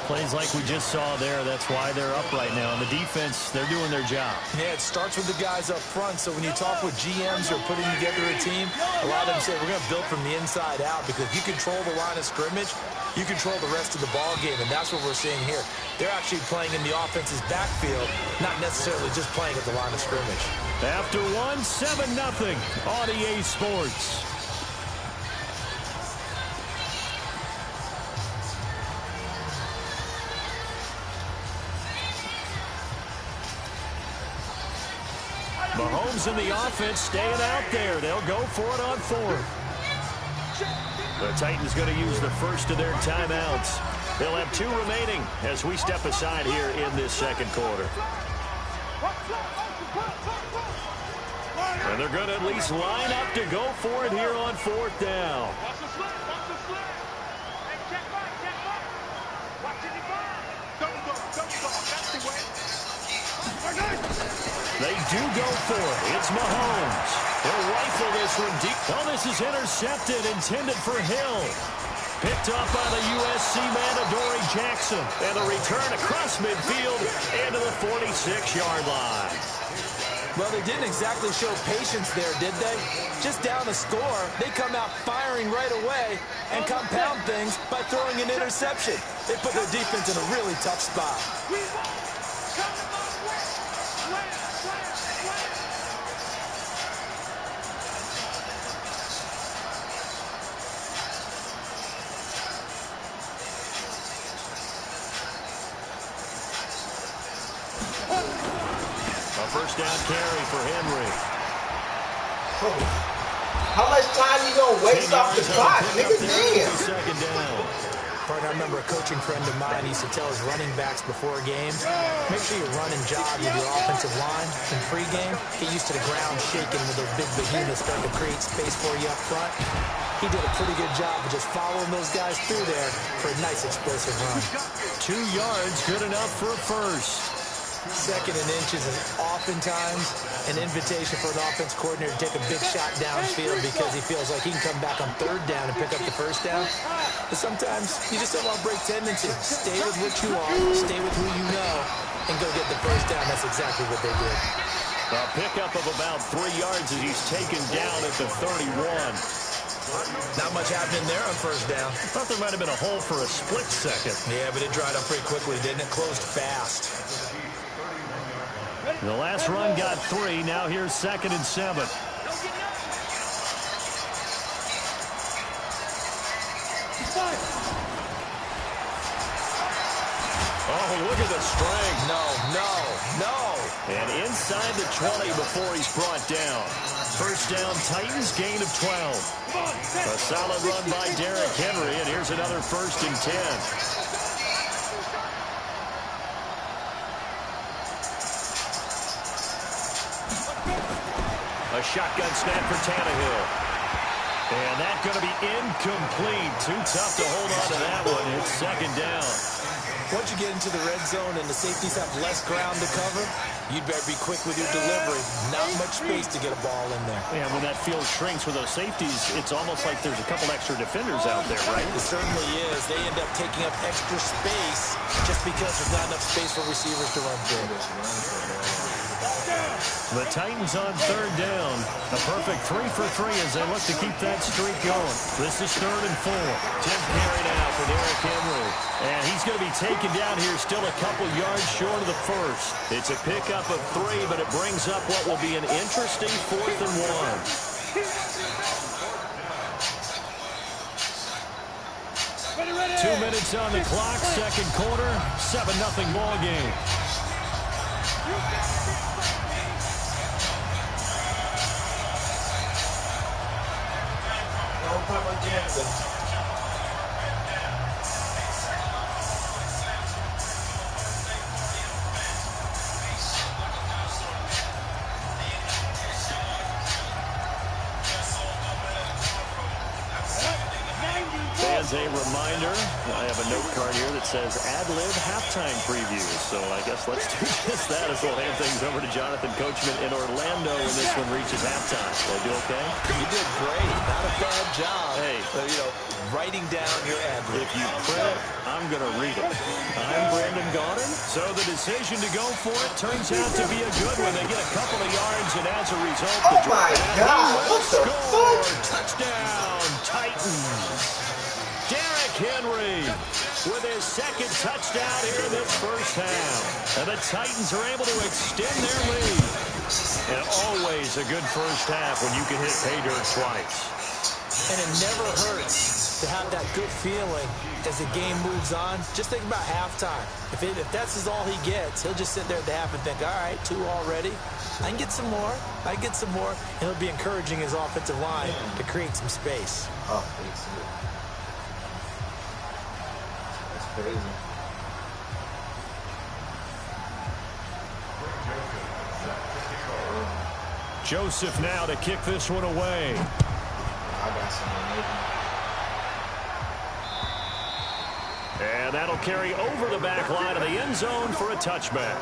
Speaker 4: Plays like we just saw there. That's why they're up right now. And the defense, they're doing their job.
Speaker 5: Yeah, it starts with the guys up front. So when you talk with GMs who are putting together a team, a lot of them say, we're going to build from the inside out, because if you control the line of scrimmage, you control the rest of the ball game, and that's what we're seeing here. They're actually playing in the offense's backfield, not necessarily just playing at the line of scrimmage.
Speaker 4: After 7-0 on EA Sports. Mahomes in the offense staying out there. They'll go for it on 4th. The Titans going to use the first of their timeouts. They'll have 2 remaining as we step aside here in this 2nd quarter. And they're going to at least line up to go for it here on 4th down. They do go for it. It's Mahomes. He'll rifle this one deep. Oh, this is intercepted, intended for Hill. Picked up by the USC man, Adoree Jackson. And the return across midfield into the 46-yard line.
Speaker 5: Well, they didn't exactly show patience there, did they? Just down a score, they come out firing right away and compound things by throwing an interception. They put their defense in a really tough spot.
Speaker 4: First down carry for Henry.
Speaker 2: How much time you gonna waste off the clock? Nigga, damn.
Speaker 4: 2nd down.
Speaker 5: Partner, I remember a coaching friend of mine used to tell his running backs before games, make sure you run and jog with your offensive line in pregame. Get used to the ground shaking with those big behemoths starting to create space for you up front. He did a pretty good job of just following those guys through there for a nice explosive run.
Speaker 4: 2 yards, good enough for a first.
Speaker 5: 2nd and inches is oftentimes an invitation for an offense coordinator to take a big shot downfield because he feels like he can come back on 3rd down and pick up the 1st down. But sometimes you just don't want to break tendency. Stay with what you are, stay with who you know, and go get the 1st down. That's exactly what they did.
Speaker 4: A pickup of about 3 yards as he's taken down at the 31.
Speaker 5: Not much happening there on 1st down.
Speaker 4: Thought there might have been a hole for a split second.
Speaker 5: Yeah, but it dried up pretty quickly, didn't it? Closed fast.
Speaker 4: The last run got 3. Now here's 2nd and 7. Oh, look at the strength.
Speaker 5: No.
Speaker 4: And inside the 20 before he's brought down. First down, Titans, gain of 12. A solid run by Derrick Henry, and here's another 1st and 10. A shotgun snap for Tannehill. And that's going to be incomplete. Too tough to hold on to that one. It's 2nd down.
Speaker 5: once you get into the red zone and the safeties have less ground to cover, you'd better be quick with your delivery. Not much space to get a ball in there.
Speaker 4: Yeah, when that field shrinks with those safeties, it's almost like there's a couple extra defenders out there, right?
Speaker 5: It certainly is. They end up taking up extra space just because there's not enough space for receivers to run through.
Speaker 4: The Titans on third down. A perfect 3 for 3 as they look to keep that streak going. This is 3rd and 4. Tim carried out for Derrick Henry. And he's going to be taken down here still a couple yards short of the first. It's a pickup of 3, but it brings up what will be an interesting 4th and 1. 2 minutes on the clock, second quarter, 7-0 ball game. As a reminder, I have a note card here that says ad-lib halftime preview. So I guess let's do just that as we'll hand things over to Jonathan Coachman in Orlando when this one reaches halftime. Did I do okay?
Speaker 5: You did great. Not a bad job.
Speaker 4: Hey,
Speaker 5: writing down your ad-lib.
Speaker 4: If you print it, I'm going to read it. I'm Brandon Gaudin. So the decision to go for it turns out to be a good one. They get a couple of yards, and as a result,
Speaker 2: oh my God, what the fuck?
Speaker 4: Touchdown, Titans. Derrick Henry with his second touchdown here in this first half. And the Titans are able to extend their lead. And always a good first half when you can hit pay dirt twice.
Speaker 5: And it never hurts to have that good feeling as the game moves on. Just think about halftime. If that's all he gets, he'll just sit there at the half and think, all right, 2 already. I can get some more. I can get some more. And he'll be encouraging his offensive line to create some space.
Speaker 2: Oh, thanks. Crazy.
Speaker 4: Joseph now to kick this one away.
Speaker 2: I got some.
Speaker 4: And that'll carry over the back line of the end zone for a touchback.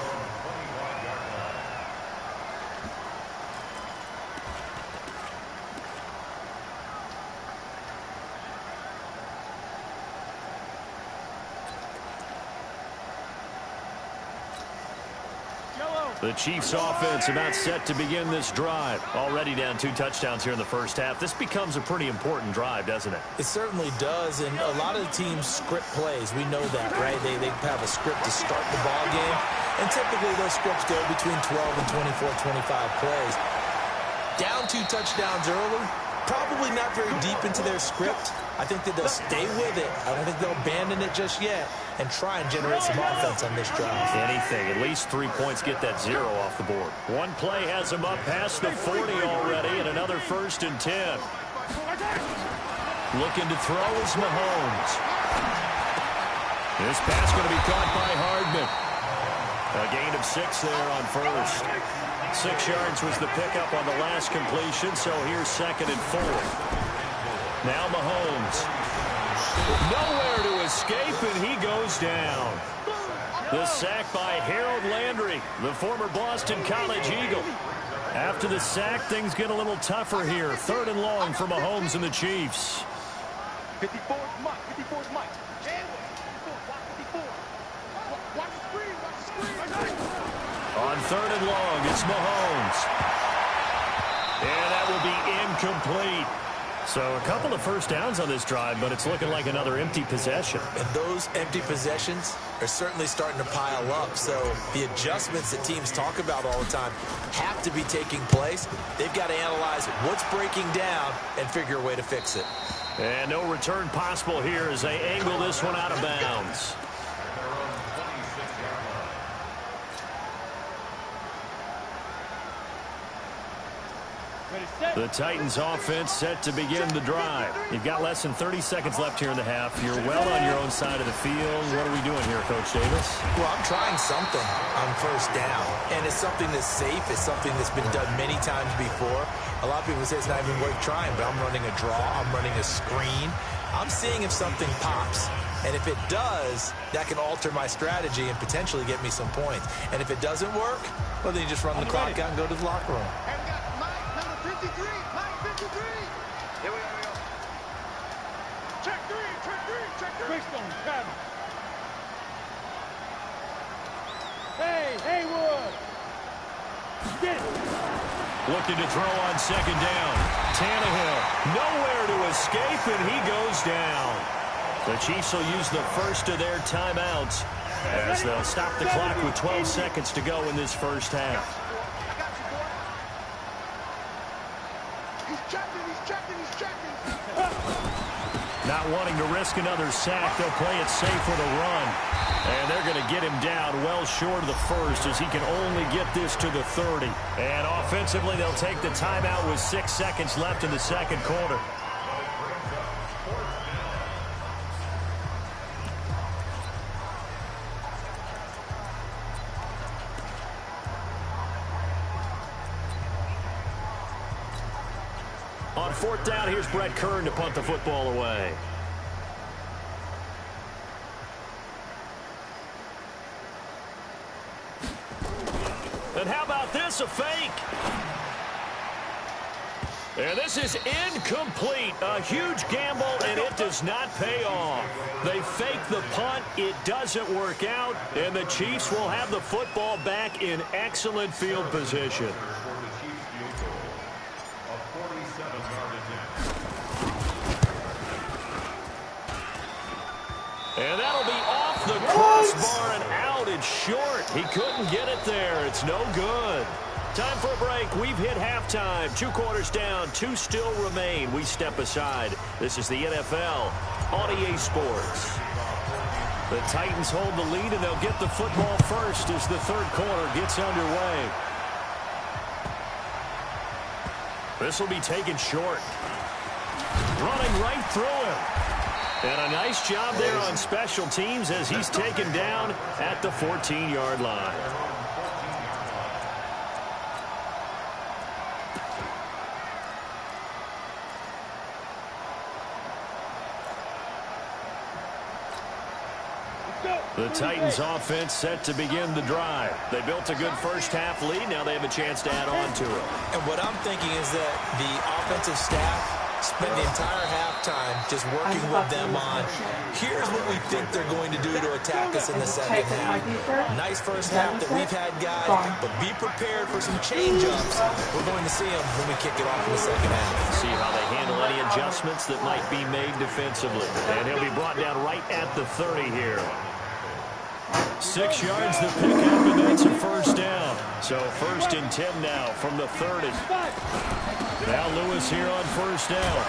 Speaker 4: The Chiefs offense about set to begin this drive. Already down 2 touchdowns here in the first half. This becomes a pretty important drive, doesn't it?
Speaker 5: It certainly does, and a lot of the teams script plays. We know that, right? They have a script to start the ball game, and typically those scripts go between 12 and 24, 25 plays. Down 2 touchdowns early, probably not very deep into their script. I think that they'll stay with it. I don't think they'll abandon it just yet and try and generate some offense on this drive.
Speaker 4: Anything. At least 3 points get that 0 off the board. One play has them up past the 40 already, and another 1st and 10. Looking to throw is Mahomes. This pass going to be caught by Hardman. A gain of 6 there on first. 6 yards was the pickup on the last completion, so here's 2nd and 4. Now Mahomes. Nowhere to escape, and he goes down. The sack by Harold Landry, the former Boston College Eagle. After the sack, things get a little tougher here. 3rd and long for Mahomes and the Chiefs.
Speaker 1: 54 is Mike. 54 is Mike.
Speaker 4: On 3rd and long, it's Mahomes. And that will be incomplete. So a couple of first downs on this drive, but it's looking like another empty possession.
Speaker 5: And those empty possessions are certainly starting to pile up. So the adjustments that teams talk about all the time have to be taking place. They've got to analyze what's breaking down and figure a way to fix it.
Speaker 4: And no return possible here as they angle this one out of bounds. The Titans offense set to begin the drive. You've got less than 30 seconds left here in the half. You're well on your own side of the field. What are we doing here, Coach Davis?
Speaker 5: Well, I'm trying something on first down. And it's something that's safe. It's something that's been done many times before. A lot of people say it's not even worth trying, but I'm running a draw. I'm running a screen. I'm seeing if something pops. And if it does, that can alter my strategy and potentially get me some points. And if it doesn't work, well, then you just run the clock out and go to the locker room.
Speaker 3: And we got Mike, number 53. Mike 53. Here we go. Check three.
Speaker 1: Quickstone, Travis. Hey, Haywood. Get it.
Speaker 4: Looking to throw on second down. Tannehill, nowhere to escape, and he goes down. The Chiefs will use the first of their timeouts as they'll stop the clock with 12 seconds to go in this first half.
Speaker 3: He's checking.
Speaker 4: Not wanting to risk another sack, they'll play it safe with a run. And they're going to get him down well short of the first as he can only get this to the 30. And offensively, they'll take the timeout with 6 seconds left in the second quarter. On fourth down, here's Brett Kern to punt the football away. And how about this, a fake? And this is incomplete. A huge gamble, and it does not pay off. They fake the punt. It doesn't work out, and the Chiefs will have the football back in excellent field position. And that'll be off the crossbar and out. It's short. He couldn't get it there. It's no good. Time for a break. We've hit halftime. 2 quarters down. 2 still remain. We step aside. This is the NFL on EA Sports. The Titans hold the lead, and they'll get the football first as the third quarter gets underway. This will be taken short. Running right through him. And a nice job there on special teams as he's taken down at the 14-yard line. The Titans offense set to begin the drive. They built a good first half lead. Now they have a chance to add on to it.
Speaker 5: And what I'm thinking is that the offensive staff spent the entire halftime just working with them on, here's what we think they're going to do to attack us in the second half. Nice first half that we've had, guys, but be prepared for some change-ups. We're going to see them when we kick it off in the second half.
Speaker 4: See how they handle any adjustments that might be made defensively. And he'll be brought down right at the 30 here. 6 yards to pick up, and that's a first down. So 1st and 10 now from the 30. Now Lewis here on first down.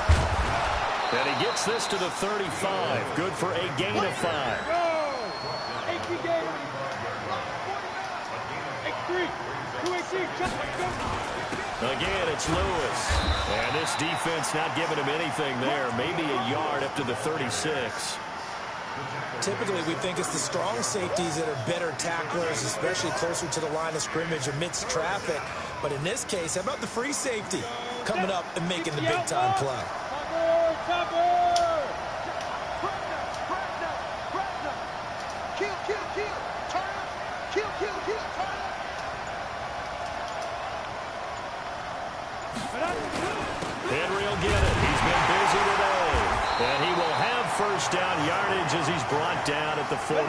Speaker 4: And he gets this to the 35. Good for a gain of 5. Again, it's Lewis. And this defense not giving him anything there. Maybe a yard up to the 36.
Speaker 5: Typically, we think it's the strong safeties that are better tacklers, especially closer to the line of scrimmage amidst traffic. But in this case, how about the free safety coming up and making the big-time play?
Speaker 4: Henry will get it. He's been busy today. And he will have first down yardage as he's brought down at the 41.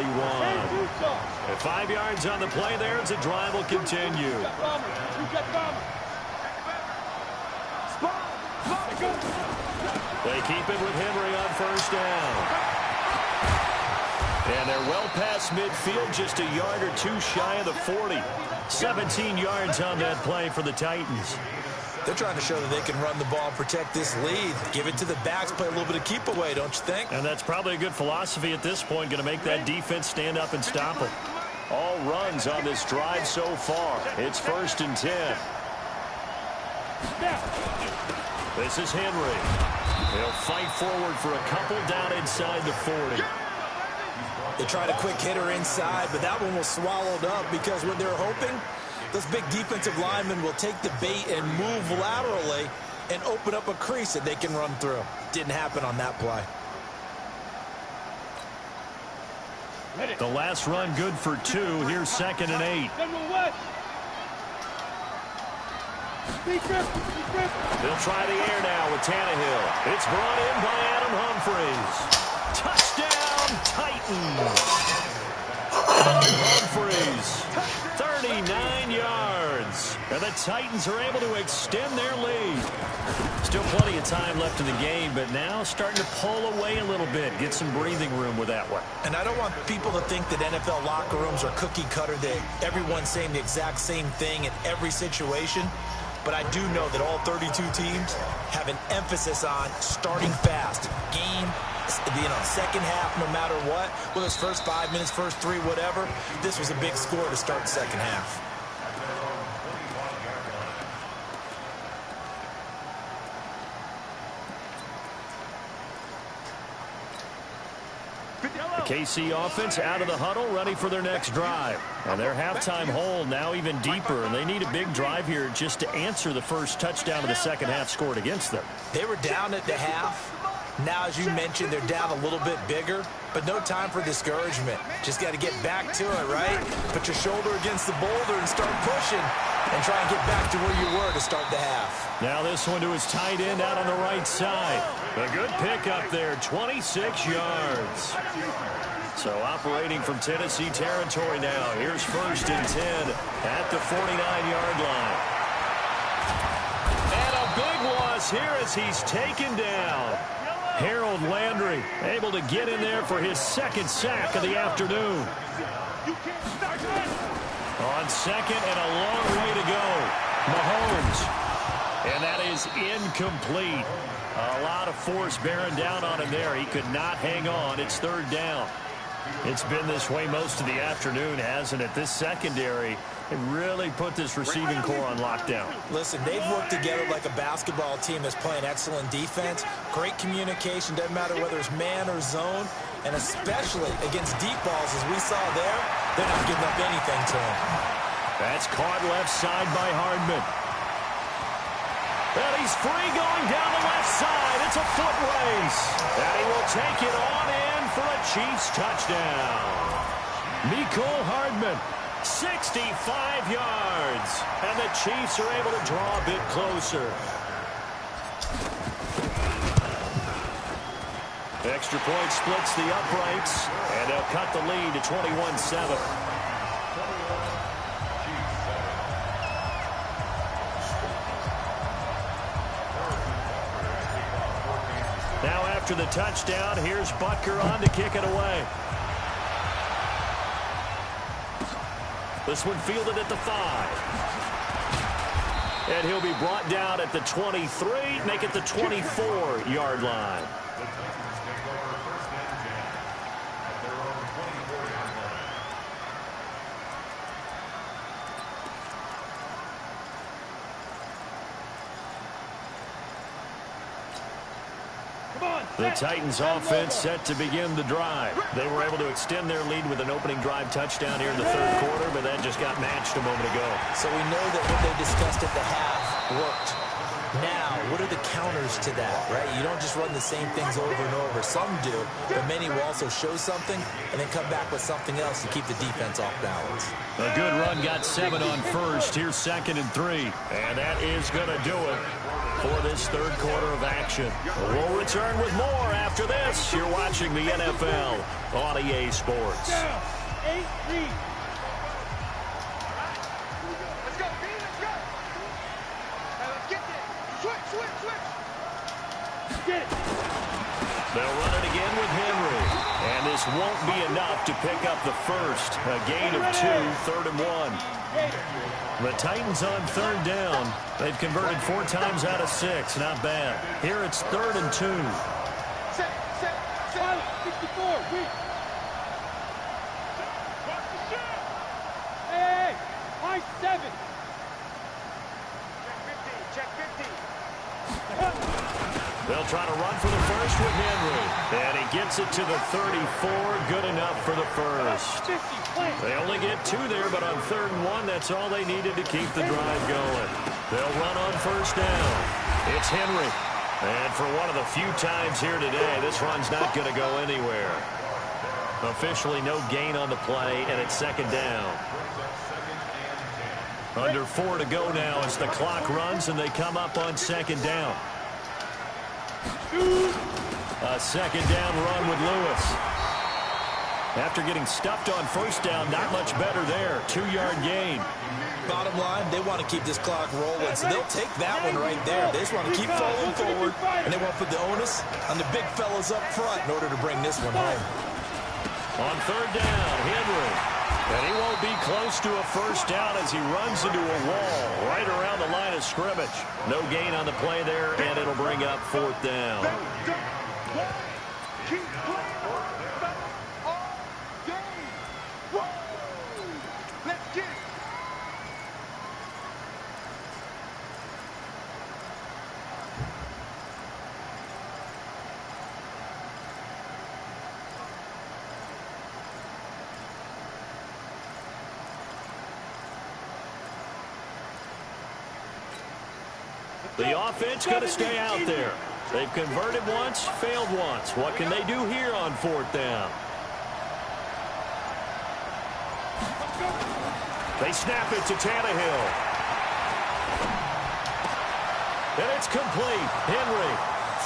Speaker 4: And 5 yards on the play there as the drive will continue. They keep it with Henry on first down. And they're well past midfield, just a yard or 2 shy of the 40. 17 yards on that play for the Titans.
Speaker 5: They're trying to show that they can run the ball and protect this lead. Give it to the backs, play a little bit of keep away, don't you think?
Speaker 4: And that's probably a good philosophy at this point, going to make that defense stand up and stop them. All runs on this drive so far. It's 1st and 10. This is Henry. He'll fight forward for a couple down inside the 40.
Speaker 5: They tried a quick hitter inside, but that one was swallowed up because what they're hoping, those big defensive linemen will take the bait and move laterally and open up a crease that they can run through. Didn't happen on that play.
Speaker 4: The last run good for 2. Here's 2nd and 8. They'll try the air now with Tannehill. It's brought in by Adam Humphries. Touchdown, Titans. Adam Humphries, 39 yards. And the Titans are able to extend their lead. Still plenty of time left in the game, but now starting to pull away a little bit. Get some breathing room with that one.
Speaker 5: And I don't want people to think that NFL locker rooms are cookie cutter, that everyone's saying the exact same thing in every situation. But I do know that all 32 teams have an emphasis on starting fast. Second half, no matter what. Whether it's first 5 minutes, first 3, whatever. This was a big score to start the second half.
Speaker 4: The KC offense out of the huddle, ready for their next drive. And their halftime hole now even deeper, and they need a big drive here just to answer the first touchdown of the second half scored against them.
Speaker 5: They were down at the half. Now, as you mentioned, they're down a little bit bigger, but no time for discouragement. Just got to get back to it, right? Put your shoulder against the boulder and start pushing and try and get back to where you were to start the half.
Speaker 4: Now this one to his tight end out on the right side. A good pick up there, 26 yards. So operating from Tennessee territory now. Here's 1st and 10 at the 49-yard line. And a big loss here as he's taken down. Harold Landry able to get in there for his 2nd sack of the afternoon. On 2nd and a long way to go. Mahomes. And that is incomplete. A lot of force bearing down on him there. He could not hang on. It's 3rd down. It's been this way most of the afternoon, hasn't it? This secondary really put this receiving core on lockdown.
Speaker 5: Listen, they've worked together like a basketball team that's playing excellent defense. Great communication, doesn't matter whether it's man or zone. And especially against deep balls, as we saw there, they're not giving up anything to him.
Speaker 4: That's caught left side by Hardman. And he's free going down the left side. It's a foot race. And he will take it on in for a Chiefs touchdown. Mecole Hardman, 65 yards. And the Chiefs are able to draw a bit closer. Extra point splits the uprights. And they'll cut the lead to 21-7. Now after the touchdown, here's Butker on to kick it away. This one fielded at the 5. And he'll be brought down at the 23, make it the 24-yard line. The Titans offense set to begin the drive. They were able to extend their lead with an opening drive touchdown here in the 3rd quarter, but that just got matched a moment ago.
Speaker 5: So we know that what they discussed at the half worked. Now, what are the counters to that, right? You don't just run the same things over and over. Some do, but many will also show something and then come back with something else to keep the defense off balance.
Speaker 4: A good run got 7 on 1st. Here's 2nd and 3. And that is going to do it for this 3rd quarter of action. We'll return with more after this. You're watching the NFL on EA Sports.
Speaker 3: 8-3. Let's go, B, let's go. Let's get this. Switch. Get it.
Speaker 4: They'll run it again with Henry. And this won't be enough to pick up the first. A gain of 2, 3rd and 1. The Titans on 3rd down. They've converted 4 times out of 6. Not bad. Here it's 3rd and 2.
Speaker 3: Set. 64. Weak. Hey. High 7. Check 15.
Speaker 4: They'll try to run for the first with Henry. And he gets it to the 34. Good enough for the first. They only get 2 there, but on 3rd and 1, that's all they needed to keep the drive going. They'll run on 1st down. It's Henry. And for one of the few times here today, this run's not going to go anywhere. Officially no gain on the play, and it's second down. Under 4 to go now as the clock runs, and they come up on second down. A second down run with Lewis. After getting stuffed on first down, not much better there. 2-yard gain.
Speaker 5: Bottom line, they want to keep this clock rolling, so they'll take that one right there. They just want to keep falling forward, and they want to put the onus on the big fellas up front in order to bring this one home.
Speaker 4: On third down, Henry. And he won't be close to a first down as he runs into a wall right around the line of scrimmage. No gain on the play there, and it'll bring up fourth down. The offense going to stay out there. They've converted once, failed once. What can they do here on fourth down? They snap it to Tannehill. And it's complete. Henry,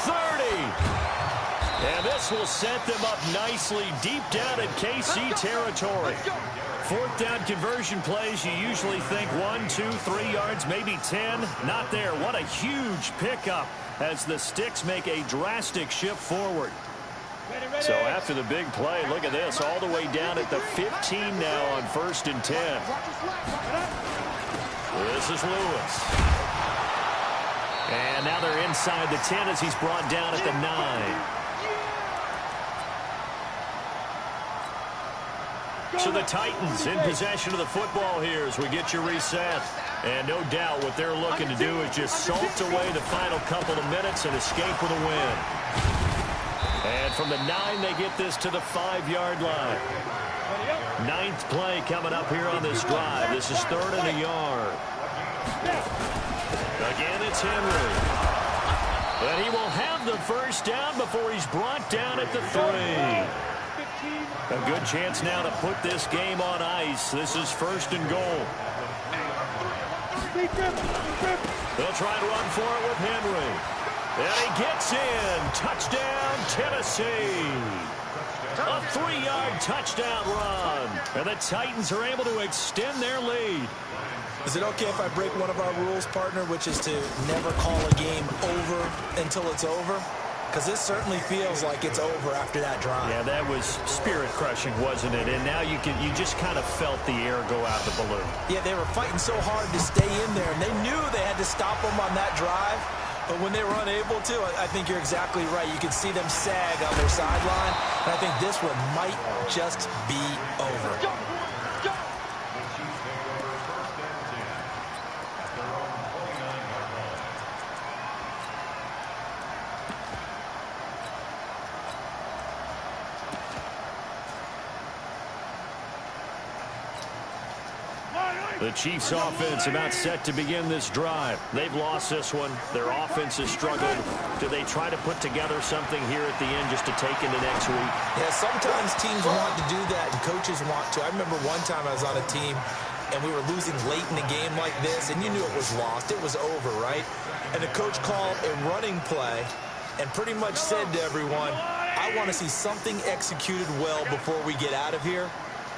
Speaker 4: 30. And this will set them up nicely deep down in KC territory. Fourth down conversion plays, you usually think 1, 2, 3 yards, maybe 10. Not there. What a huge pickup as the Sticks make a drastic shift forward. So after the big play, look at this, all the way down at the 15 now on 1st and 10. This is Lewis. And now they're inside the 10 as he's brought down at the 9. So the Titans in possession of the football here as we get you reset. And no doubt what they're looking to do is just salt away the final couple of minutes and escape with a win. And from the 9, they get this to the 5-yard line. 9th play coming up here on this drive. This is 3rd and a yard. Again, it's Henry. And he will have the first down before he's brought down at the 3. A good chance now to put this game on ice. This is 1st and goal. They'll try and run for it with Henry. And he gets in. Touchdown, Tennessee. A 3-yard touchdown run. And the Titans are able to extend their lead.
Speaker 5: Is it okay if I break one of our rules, partner, which is to never call a game over until it's over? Because this certainly feels like it's over after that drive.
Speaker 4: Yeah, that was spirit-crushing, wasn't it? And now you just kind of felt the air go out the balloon.
Speaker 5: Yeah, they were fighting so hard to stay in there, and they knew they had to stop them on that drive. But when they were unable to, I think you're exactly right. You could see them sag on their sideline, and I think this one might just be over.
Speaker 4: The Chiefs' offense about set to begin this drive. They've lost this one. Their offense has struggled. Do they try to put together something here at the end just to take into next week?
Speaker 5: Yeah, sometimes teams want to do that and coaches want to. I remember one time I was on a team and we were losing late in a game like this, and you knew it was lost. It was over, right? And the coach called a running play and pretty much said to everyone, I want to see something executed well before we get out of here.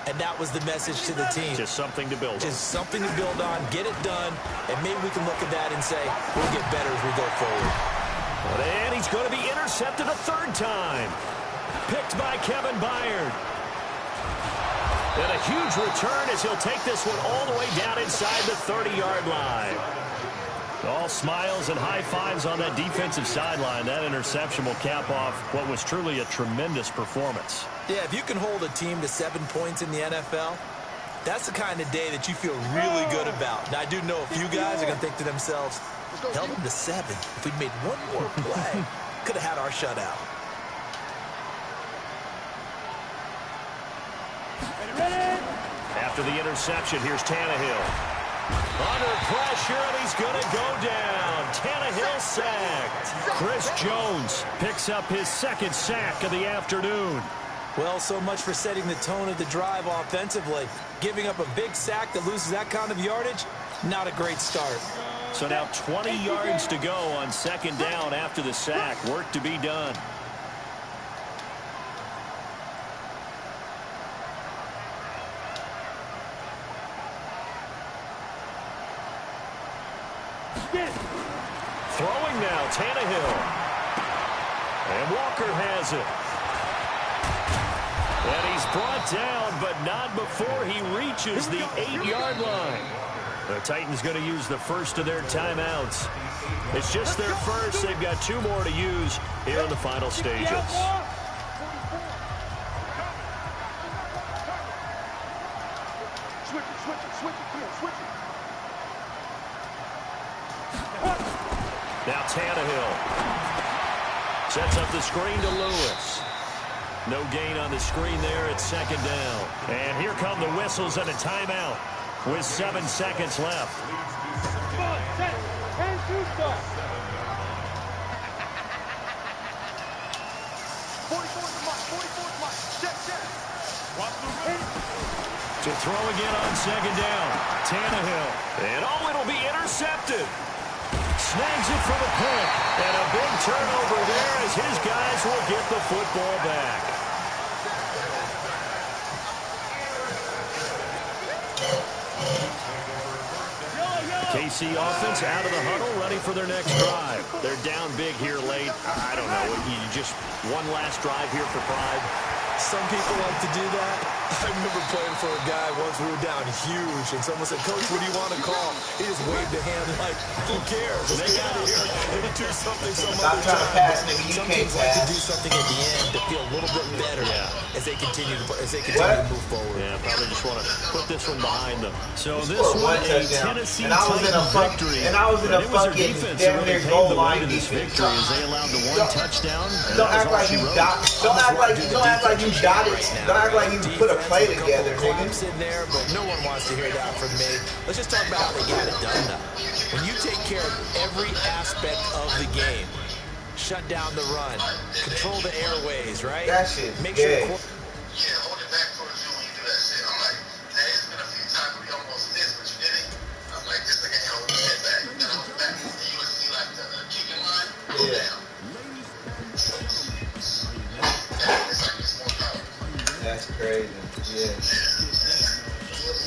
Speaker 5: And that was the message to the team.
Speaker 4: Just something to build on.
Speaker 5: Just something to build on, get it done, and maybe we can look at that and say, we'll get better as we go forward.
Speaker 4: And he's going to be intercepted a 3rd time. Picked by Kevin Byard. And a huge return as he'll take this one all the way down inside the 30-yard line. All smiles and high fives on that defensive sideline. That interception will cap off what was truly a tremendous performance.
Speaker 5: Yeah, if you can hold a team to 7 points in the NFL, that's the kind of day that you feel really good about. Now, I do know a few guys are going to think to themselves, held them to 7. If we'd made one more play, could have had our shutout.
Speaker 4: After the interception, here's Tannehill. Under pressure, and he's going to go down. Tannehill sacked. Chris Jones picks up his 2nd sack of the afternoon.
Speaker 5: Well, so much for setting the tone of the drive offensively. Giving up a big sack that loses that kind of yardage, not a great start.
Speaker 4: So now 20 yards to go on second down after the sack. Work to be done. Throwing now, Tannehill. And Walker has it. And he's brought down, but not before he reaches the 8-yard line. The Titans going to use the first of their timeouts. It's just their first. They've got 2 more to use here in the final stages. Now Tannehill sets up the screen to Lewis. No gain on the screen there at second down. And here come the whistles and a timeout with 7 seconds left. To throw again on second down. Tannehill. And it'll be intercepted. Snags it for the pick. And a big turnover there as his guys will get the football back. KC offense out of the huddle, ready for their next drive. They're down big here late. I don't know. You just one last drive here for pride.
Speaker 5: Some people like to do that. I remember playing for a guy once. We were down huge, and someone said, "Coach, what do you want to call?" He just waved a hand like, "Who cares? Let's get out of here and do something some other time." Some teams like to do something at the end to feel a little bit better as they continue to move forward.
Speaker 4: Yeah, probably just want to put this one behind them. So this one a Tennessee Titans victory.
Speaker 2: And I was in a
Speaker 4: it was their
Speaker 2: fucking
Speaker 4: defense
Speaker 2: damn
Speaker 4: that
Speaker 2: near
Speaker 4: really
Speaker 2: goal
Speaker 4: paved the way
Speaker 2: line
Speaker 4: to this
Speaker 2: defense.
Speaker 4: victory as they allowed the one touchdown.
Speaker 2: Don't act like you got it. Don't act like you got it. Don't act like you put a play together, nigga.
Speaker 5: In there, but no one wants to hear that from me. Let's just talk about how they got it done, though. When you take care of every aspect of the game, shut down the run, control the airways, right?
Speaker 2: That shit's
Speaker 5: Make
Speaker 2: gay.
Speaker 5: sure.
Speaker 3: Yeah, hold it back towards you when you do that shit. I'm like, hey, it's been a few times where we almost missed, but you did it. I'm like, this nigga ain't holding it back. You gotta hold it back. And you would see like the kicking line go down. It's like it's more powerful.
Speaker 2: That's crazy. Yeah.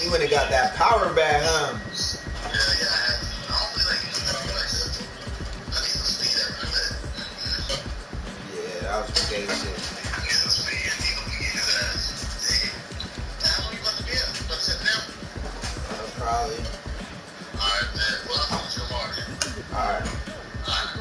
Speaker 2: You would've got that power back, huh?
Speaker 3: Yeah, I had to. I don't think like it's gonna be like that. I need some speed after that.
Speaker 2: Yeah, that was some gay shit.
Speaker 3: Get some speed and he gonna get his ass. How long you about to be up? You about to sit down?
Speaker 2: Probably.
Speaker 3: Alright, man. Well, I'll put you tomorrow then.
Speaker 2: Alright.
Speaker 3: Alright.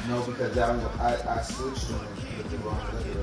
Speaker 2: No, because I switched them with the wrong letter.